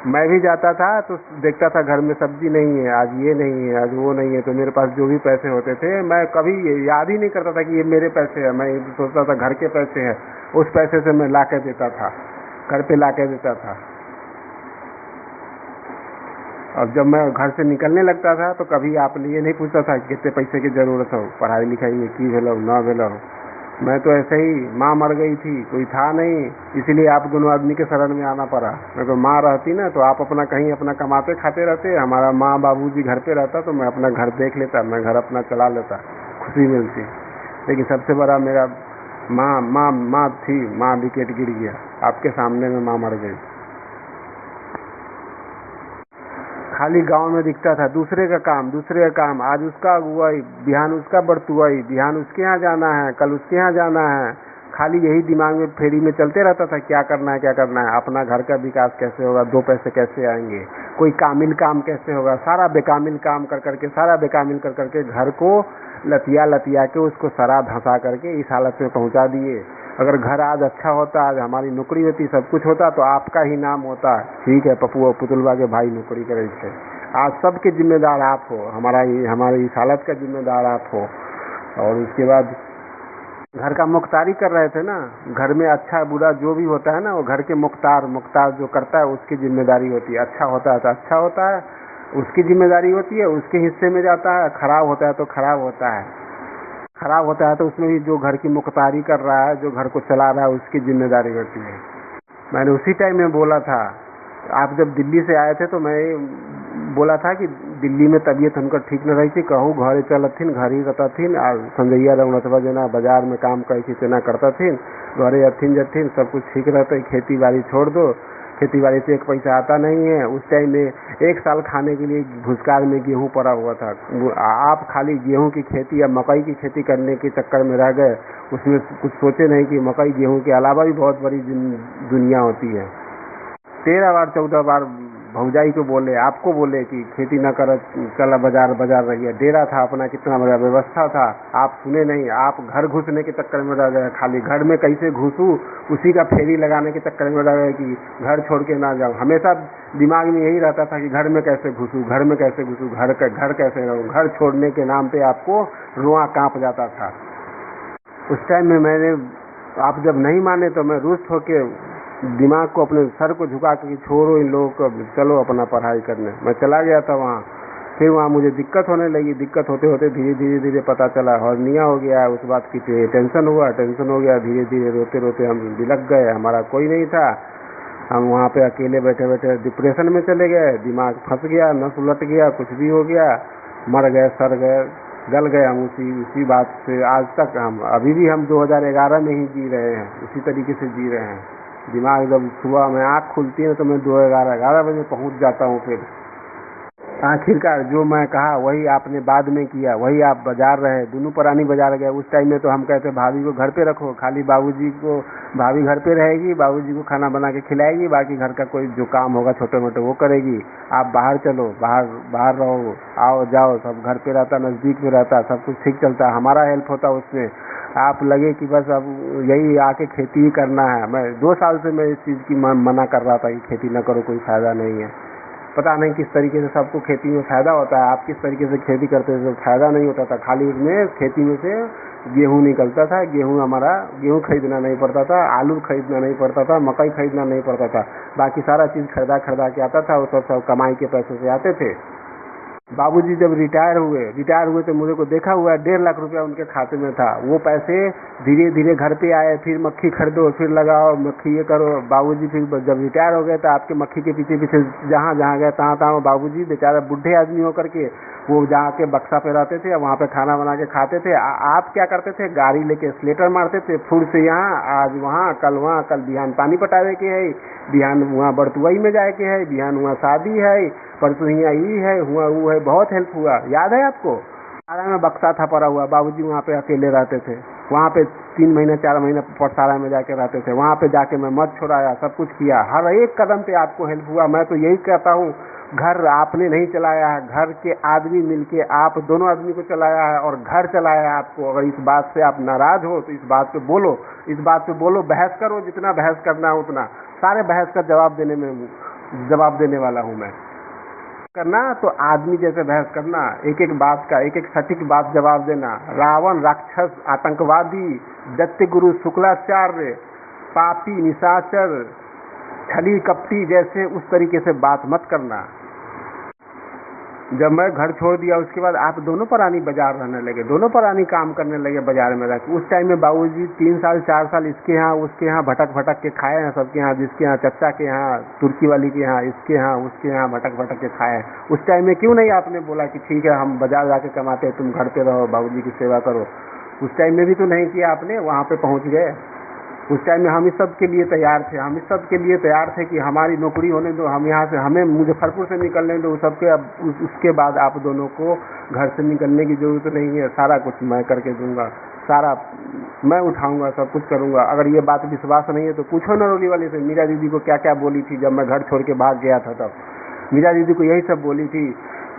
मैं भी जाता था तो देखता था घर में सब्जी नहीं है, आज ये नहीं है, आज वो नहीं है, तो मेरे पास जो भी पैसे होते थे मैं कभी याद ही नहीं करता था कि ये मेरे पैसे हैं। मैं सोचता था घर के पैसे हैं, उस पैसे से मैं ला के देता था, घर पे ला के देता था। अब जब मैं घर से निकलने लगता था तो कभी आपने ये नहीं पूछता था कि कितने पैसे की ज़रूरत हो, पढ़ाई लिखाई में की भेलो ना भेलो। मैं तो ऐसे ही, माँ मर गई थी, कोई था नहीं, इसीलिए आप दोनों आदमी के शरण में आना पड़ा। मैं तो माँ रहती ना तो आप अपना कहीं अपना कमाते खाते रहते, हमारा माँ बाबूजी घर पे रहता तो मैं अपना घर देख लेता, मैं घर अपना चला लेता, खुशी मिलती। लेकिन सबसे बड़ा मेरा माँ थी, माँ विकेट गिर गया, आपके सामने में माँ मर गई। खाली गांव में दिखता था दूसरे का काम, आज उसका अगुवाई, बिहान उसका बरतुआई, बिहान उसके यहाँ जाना है, कल उसके यहाँ जाना है। खाली यही दिमाग में फेरी में चलते रहता था, क्या करना है, अपना घर का विकास कैसे होगा, दो पैसे कैसे आएंगे, कोई कामिल काम कैसे होगा। सारा बेकामिल काम कर करके घर को लतिया के उसको शराब धंसा करके इस हालत में पहुंचा दिए। अगर घर आज अच्छा होता, आज हमारी नौकरी होती, सब कुछ होता तो आपका ही नाम होता, ठीक है पप्पू और पुतुलबा के भाई नौकरी करे थे। आज सबके जिम्मेदार आप हो, हमारी इस हालत का जिम्मेदार आप हो। और उसके बाद घर का मुख्तारी कर रहे थे ना, घर में अच्छा बुरा जो भी होता है ना, वो घर के मुख्तार जो करता है उसकी जिम्मेदारी होती है। अच्छा होता है तो अच्छा होता है, उसकी जिम्मेदारी होती है, उसके हिस्से में जाता है। खराब होता है तो खराब होता है तो उसमें भी जो घर की मुख्तारी कर रहा है, जो घर को चला रहा है, उसकी जिम्मेदारी होती है। मैंने उसी टाइम में बोला था, आप जब दिल्ली से आए थे तो मैं बोला था कि दिल्ली में तबीयत उनका ठीक न रही थी, कहूँ घरे चलथिन, घर ही रहथिन, और संजैया रघुनाथवा जना बाजार में काम कैसी तेना करता थिन, घरे अथिन जथिन, सब कुछ ठीक रहता है। खेती बाड़ी छोड़ दो, खेती बाड़ी से एक पैसा आता नहीं है। उस टाइम में 1 साल खाने के लिए भूसकाल में गेहूं पड़ा हुआ था। आप खाली गेहूं की खेती या मकई की खेती करने के चक्कर में रह गए, उसमें कुछ सोचे नहीं कि मकई गेहूं के अलावा भी बहुत बड़ी दुनिया होती है। 13 बार 14 बार भौजाई को बोले, आपको बोले कि खेती न कर, चला बाजार रहिए। डेरा था अपना, कितना बड़ा व्यवस्था था, आप सुने नहीं। आप घर घुसने के चक्कर में रह गए, खाली घर में कैसे घुसूं उसी का फेरी लगाने के चक्कर में रह गए कि घर छोड़ के ना जाऊं। हमेशा दिमाग में यही रहता था कि घर में कैसे घुसूं, घर कैसे रहूं। घर छोड़ने के नाम पे आपको रुआ कांप जाता था। उस टाइम में मैंने, आप जब नहीं माने तो मैं रुष्ट होके दिमाग को, अपने सर को झुका के छोड़ो इन लोगों को, चलो अपना पढ़ाई करने। मैं चला गया था वहाँ। फिर वहाँ मुझे दिक्कत होने लगी। दिक्कत होते होते धीरे पता चला हर्निया हो गया। उस बात की टेंशन हो गया। धीरे रोते हम बिलक गए। हमारा कोई नहीं था, हम वहाँ पे अकेले बैठे डिप्रेशन में चले गए। दिमाग फंस गया, नस उलट गया, कुछ भी हो गया, मर गए, सड़ गए, गल गए हम उसी बात से। आज तक अभी भी हम 2011 में ही जी रहे हैं, उसी तरीके से जी रहे हैं। दिमाग जब सुबह में आँख खुलती है तो मैं 11 बजे पहुँच जाता हूँ। फिर आखिरकार जो मैं कहा वही आपने बाद में किया, वही आप बाजार रहे, दोनों प्राणी बाजार गए। उस टाइम में तो हम कहते भाभी को घर पे रखो, खाली भाभी घर पे रहेगी, बाबूजी को खाना बना के खिलाएगी, बाकी घर का कोई जो काम होगा छोटे मोटे वो करेगी। आप बाहर चलो, बाहर रहो, आओ जाओ, सब घर पे रहता, नज़दीक में रहता, सब कुछ ठीक चलता, हमारा हेल्प होता उसमें। आप लगे कि बस अब यही आके खेती ही करना है। मैं 2 साल से मैं इस चीज़ की मना कर रहा था कि खेती न करो, कोई फ़ायदा नहीं है। पता नहीं किस तरीके से सबको खेती में फ़ायदा होता है। आप किस तरीके से खेती करते थे, फ़ायदा नहीं होता था। खाली उसमें खेती में से गेहूँ निकलता था। गेहूँ खरीदना नहीं पड़ता था, आलू खरीदना नहीं पड़ता था, मकई खरीदना नहीं पड़ता था। बाकी सारा चीज़ खरीदा के आता था। वो सब कमाई के पैसे से आते थे। बाबूजी जब रिटायर हुए तो मुझे को देखा हुआ है, 1.5 लाख रुपया उनके खाते में था। वो पैसे धीरे घर पे आए, फिर मक्खी खरीदो, फिर लगाओ, मक्खी ये करो। बाबूजी फिर जब रिटायर हो गए तो आपके मक्खी के पीछे जहाँ गए तहाँ बाबूजी बेचारा बूढ़े आदमी होकर के वो जाके बक्सा पे रहते थे, वहाँ पे खाना बना के खाते थे। आप क्या करते थे, गाड़ी लेके स्लेटर मारते थे, फुर से यहाँ, आज वहाँ, कल बिहान पानी पटावे के है, बिहान वहाँ बरतुआई में जाए के है, बिहान वहाँ शादी है, परसों यहाँ ये है, हुआ वो है। बहुत हेल्प हुआ, याद है आपको? सारा में बक्सा था पड़ा हुआ, बाबूजी वहाँ पे अकेले रहते थे। वहाँ पे 3 महीने 4 महीने पटसारा में जाके रहते थे, वहाँ पे जाके मैं मद छुड़ाया, सब कुछ किया, हर एक कदम पे आपको हेल्प हुआ। मैं तो यही कहता हूँ, घर आपने नहीं चलाया है, घर के आदमी मिलके आप दोनों आदमी को चलाया है और घर चलाया है आपको। अगर इस बात से आप नाराज हो तो इस बात पे बोलो, इस बात पे बोलो, बहस करो, जितना बहस करना है उतना, सारे बहस का जवाब देने वाला हूँ मैं। करना तो आदमी जैसे बहस करना, एक एक बात का एक एक सटीक बात जवाब देना। रावण, राक्षस, आतंकवादी, दैत्य गुरु शुक्लाचार्य, पापी, निशाचर, छली कपटी जैसे उस तरीके से बात मत करना। जब मैं घर छोड़ दिया उसके बाद आप दोनों परानी बाजार रहने लगे, दोनों परानी काम करने लगे बाजार में रहकर। उस टाइम में बाबूजी 3 साल 4 साल इसके यहाँ उसके यहाँ भटक के खाए हैं, सबके यहाँ, जिसके यहाँ चचा के यहाँ, तुर्की वाली के यहाँ, इसके यहाँ उसके यहाँ भटक के खाए हैं। उस टाइम में क्यों नहीं आपने बोला कि ठीक है हम बाजार जाके कमाते हैं, तुम घर पे रहो, बाबूजी की सेवा करो? उस टाइम में भी तो नहीं किया आपने, वहाँ पे पहुँच गए। उस टाइम में हम इस सब के लिए तैयार थे, हम इस सब के लिए तैयार थे कि हमारी नौकरी होने दो, हम यहाँ से, हमें मुजफ्फरपुर से निकलने दो सबके। अब उसके बाद आप दोनों को घर से निकलने की ज़रूरत नहीं है, सारा कुछ मैं करके दूंगा, सारा मैं उठाऊंगा, सब कुछ करूंगा। अगर ये बात विश्वास नहीं है तो पूछो नरोली वाली से, मीरा दीदी को क्या क्या बोली थी जब मैं घर छोड़ के भाग गया था। तब मीरा दीदी को यही सब बोली थी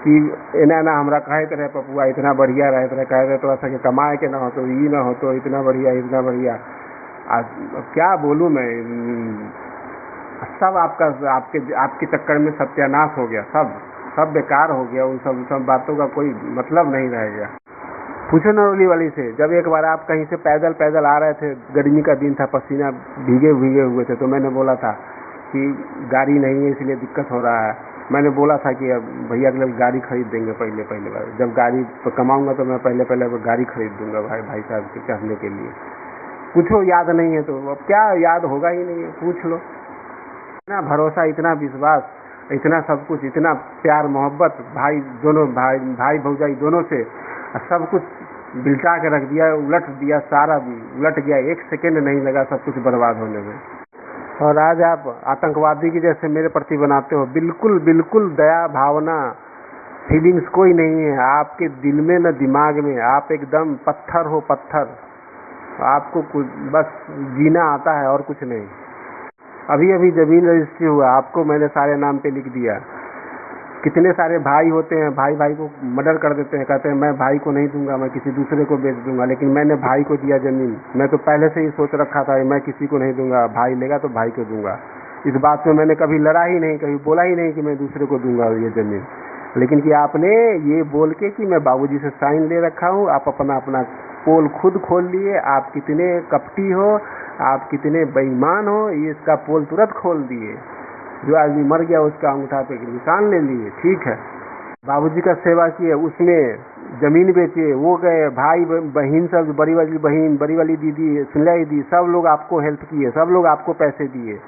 कि एना हमरा कहे रहे पपुआ इतना बढ़िया रहे, इतना कहे रहे तो ऐसा कमाए के ना हो तो ये ना हो तो इतना बढ़िया। आज क्या बोलूं मैं, सब आपके चक्कर में सत्यानाश हो गया, सब बेकार हो गया। उन सब बातों का कोई मतलब नहीं रह गया। पूछो नरोली वाली से, जब एक बार आप कहीं से पैदल आ रहे थे, गर्मी का दिन था, पसीना भीगे हुए थे, तो मैंने बोला था कि गाड़ी नहीं है इसलिए दिक्कत हो रहा है। मैंने बोला था कि भैया के लिए गाड़ी खरीद देंगे पहले बार, जब गाड़ी कमाऊंगा तो मैं पहले गाड़ी खरीद दूंगा भाई साहब के चढ़ने के लिए। पूछो, याद नहीं है तो अब क्या याद होगा ही नहीं है, पूछ लो। इतना भरोसा, इतना विश्वास, इतना सब कुछ, इतना प्यार मोहब्बत, भाई भौजाई दोनों से सब कुछ बिल्टा के रख दिया, उलट दिया, सारा उलट गया, 1 सेकेंड नहीं लगा सब कुछ बर्बाद होने में। और आज आप आतंकवादी की जैसे मेरे प्रति बनाते हो, बिल्कुल दया भावना फीलिंग्स कोई नहीं है आपके दिल में न दिमाग में। आप एकदम पत्थर हो, पत्थर। आपको कुछ बस जीना आता है और कुछ नहीं। अभी जमीन रजिस्ट्री हुआ, आपको मैंने सारे नाम पे लिख दिया। कितने सारे भाई होते हैं, भाई को मर्डर कर देते हैं, कहते हैं मैं भाई को नहीं दूंगा, मैं किसी दूसरे को बेच दूंगा, लेकिन मैंने भाई को दिया जमीन। मैं तो पहले से ही सोच रखा था मैं किसी को नहीं दूंगा, भाई लेगा तो भाई को दूंगा। इस बात में मैंने कभी लड़ा ही नहीं, कभी बोला ही नहीं कि मैं दूसरे को दूंगा ये जमीन। लेकिन कि आपने ये बोल के कि मैं बाबूजी से साइन ले रखा हूँ, आप अपना पोल खुद खोल लिए। आप कितने कपटी हो, आप कितने बेईमान हो, ये इसका पोल तुरंत खोल दिए। जो आदमी मर गया उसका अंगूठा पे निशान ले लिए। ठीक है, बाबूजी का सेवा किए, उसने जमीन बेचे, वो गए, भाई बहन सब, बड़ी वाली बहन, बड़ी वाली दीदी, सुनलाई दी, सब लोग आपको हेल्प किए, सब लोग आपको पैसे दिए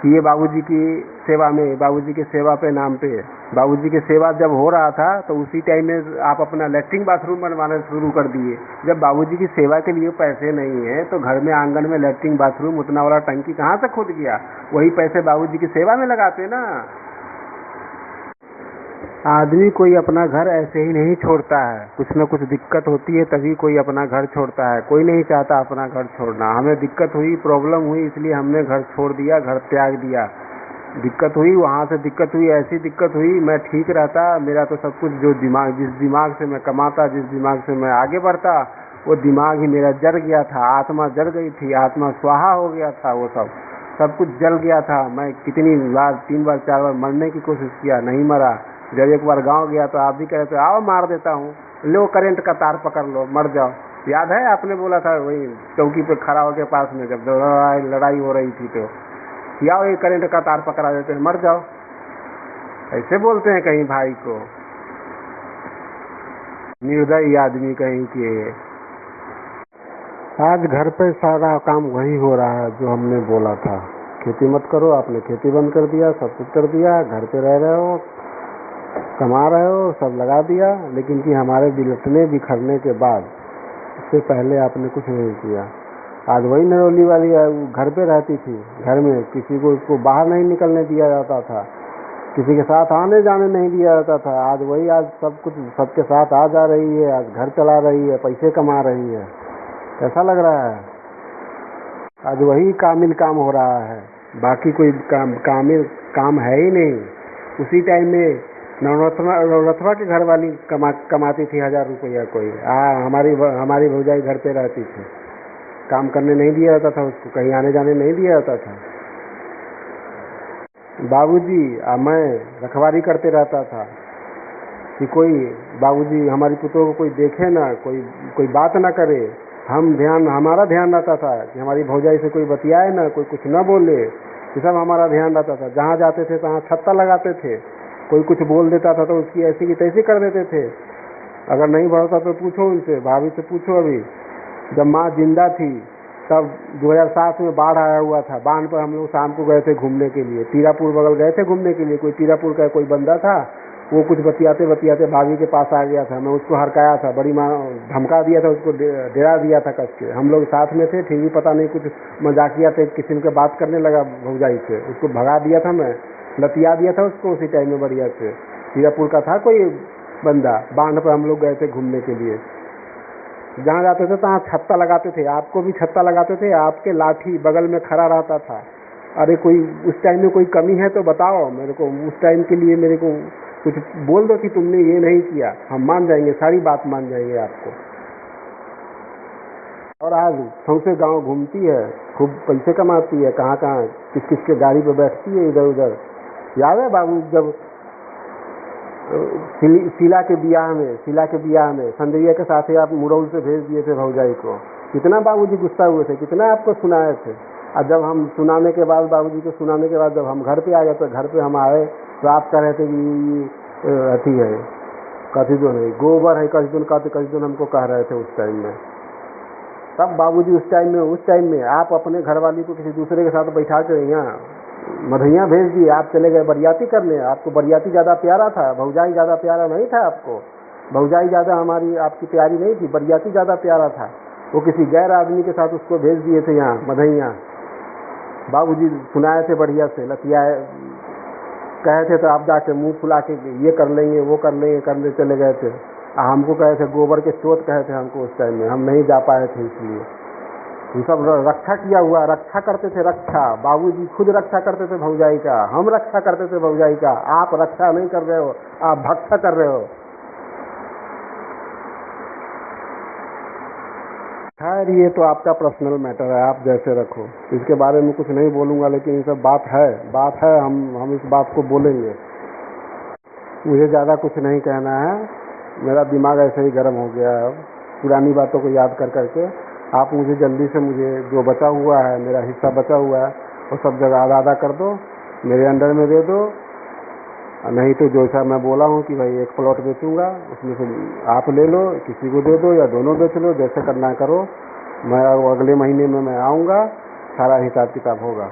कि ये बाबूजी की सेवा में, बाबूजी के सेवा पे नाम पे। बाबूजी की सेवा जब हो रहा था तो उसी टाइम में आप अपना लैट्रिन बाथरूम बनवाना शुरू कर दिए। जब बाबूजी की सेवा के लिए पैसे नहीं है तो घर में आंगन में लैट्रिन बाथरूम उतना वाला टंकी कहाँ से खुद गया? वही पैसे बाबूजी की सेवा में लगाते ना। आदमी कोई अपना घर ऐसे ही नहीं छोड़ता है, कुछ न कुछ दिक्कत होती है तभी कोई अपना घर छोड़ता है। कोई नहीं चाहता अपना घर छोड़ना। हमें दिक्कत हुई, प्रॉब्लम हुई, इसलिए हमने घर छोड़ दिया, घर त्याग दिया। दिक्कत हुई, वहाँ से दिक्कत हुई, ऐसी दिक्कत हुई, मैं ठीक रहता, मेरा तो सब कुछ जो जिस दिमाग से मैं कमाता, जिस दिमाग से मैं आगे बढ़ता, वो दिमाग ही मेरा जल गया था, आत्मा जल गई थी, आत्मा स्वाहा हो गया था, वो सब कुछ जल गया था। मैं कितनी बार, 3 बार 4 बार मरने की कोशिश किया, नहीं मरा। जब एक बार गांव गया तो आप भी कह रहे थे आओ मार देता हूँ, लो करंट का तार पकड़ लो मर जाओ। याद है आपने बोला था वही चौकी पे खड़ा हो के पास में, जब लड़ाई हो रही थी तो आओ ये करंट का तार पकड़ा देते हैं, मर जाओ। ऐसे बोलते हैं कहीं भाई को, निर्दयी आदमी कहीं के। आज घर पे सारा काम वही हो रहा है जो हमने बोला था, खेती मत करो, आपने खेती बंद कर दिया, सब कुछ कर दिया, घर पे रह रहे हो, कमा रहे हो, सब लगा दिया। लेकिन कि हमारे बिलटने बिखरने के बाद, इससे पहले आपने कुछ नहीं किया। आज वही नरोली वाली घर पे रहती थी, घर में किसी को उसको बाहर नहीं निकलने दिया जाता था, किसी के साथ आने जाने नहीं दिया जाता था। आज वही, आज सब कुछ सबके साथ आ जा रही है, आज घर चला रही है, पैसे कमा रही है। कैसा लग रहा है? आज वही कामिल काम हो रहा है, बाकी कोई कामिल काम है ही नहीं। उसी टाइम में नवरत्ना के घर वाली कमाती थी 1000 रुपया कोई। हमारी भौजाई घर पे रहती थी, काम करने नहीं दिया जाता था उसको, कहीं आने जाने नहीं दिया जाता था। बाबूजी मैं रखवाली करते रहता था कि कोई बाबूजी हमारी पुतों को कोई देखे ना, कोई बात ना करे। हमारा ध्यान रहता था कि हमारी भौजाई से कोई बतियाए ना, कोई कुछ ना बोले। ये सब हमारा ध्यान रहता था। जहाँ जाते थे तहाँ छत्ता लगाते थे। कोई कुछ बोल देता था तो उसकी ऐसी की तैसी कर देते थे। अगर नहीं भरोसा तो पूछो उनसे, भाभी से पूछो। अभी जब माँ जिंदा थी तब 2007 में बाढ़ आया हुआ था। बांध पर हम लोग शाम को गए थे घूमने के लिए, तीरापुर बगल गए थे घूमने के लिए। कोई तीरापुर का कोई बंदा था, वो कुछ बतियाते बतियाते भाभी के पास आ गया था। मैं उसको हरकाया था, बड़ी माँ धमका दिया था, उसको डेरा दिया था कस के। हम लोग साथ में थे, फिर भी पता नहीं कुछ मजाकिया थे किस्म के बात करने लगा भौजाई से। उसको भगा दिया था, मैं लतिया दिया था उसको उसी टाइम में बढ़िया से। तीरापुर का था कोई बंदा। बांध पर हम लोग गए थे घूमने के लिए। जहाँ जाते थे तहाँ छत्ता लगाते थे। आपको भी छत्ता लगाते थे, आपके लाठी बगल में खड़ा रहता था। अरे कोई उस टाइम में कोई कमी है तो बताओ मेरे को। उस टाइम के लिए मेरे को कुछ बोल दो कि तुमने ये नहीं किया, हम मान जाएंगे, सारी बात मान जाएंगे आपको। और आज सौंसे गांव घूमती है, खूब पैसे कमाती है, कहाँ कहाँ किस किस के गाड़ी पे बैठती है इधर उधर। याद है बाबू जब शीला के बियाह में संजय के साथ ही आप मुरौल से भेज दिए थे भौजाई को। कितना बाबूजी गुस्सा हुए थे, कितना आपको सुनाए थे। और जब हम सुनाने के बाद बाबूजी को सुनाने के बाद जब हम घर पे आ गए तो घर पे हम आए तो आप कह रहे थे कि अथी है कथीदो नहीं गोबर है, कथीदोन हमको कह रहे थे उस टाइम में। तब बाबूजी उस टाइम में आप अपने घर वाली को किसी दूसरे के साथ बैठा के यहाँ मधैया भेज दिए। आप चले गए बरियाती करने। आपको बरियाती ज़्यादा प्यारा था, भौजाई ज़्यादा प्यारा नहीं था आपको। भौजाई ज़्यादा हमारी आपकी प्यारी नहीं थी, बरियाती ज़्यादा प्यारा था। वो किसी गैर आदमी के साथ उसको भेज दिए थे यहाँ मधैया। बाबूजी सुनाए थे बढ़िया से, लतियाए कहे थे तो आप जाके मुंह फुला के ये कर लेंगे वो कर लेंगे करने चले गए थे। हमको कहे थे गोबर के चोट कहे थे हमको उस टाइम में, हम नहीं जा पाए थे। इसलिए ये सब रक्षा किया हुआ, रक्षा करते थे। रक्षा बाबूजी खुद रक्षा करते थे भौजाई का, हम रक्षा करते थे भौजाई का। आप रक्षा नहीं कर रहे हो, आप भक्षा कर रहे हो। खैर ये तो आपका पर्सनल मैटर है, आप जैसे रखो, इसके बारे में कुछ नहीं बोलूँगा। लेकिन ये सब बात है, हम इस बात को बोलेंगे। मुझे ज़्यादा कुछ नहीं कहना है, मेरा दिमाग ऐसे ही गर्म हो गया है पुरानी बातों को याद कर करके। आप मुझे जल्दी से जो बचा हुआ है, मेरा हिस्सा बचा हुआ है, वो सब जगह आधा आधा कर दो, मेरे अंडर में दे दो। नहीं तो जैसा मैं बोला हूँ कि भाई एक प्लॉट बेचूंगा, उसमें से आप ले लो, किसी को दे दो या दोनों बेच लो, जैसे करना करो। मैं अगले महीने में मैं आऊँगा, सारा हिसाब किताब होगा।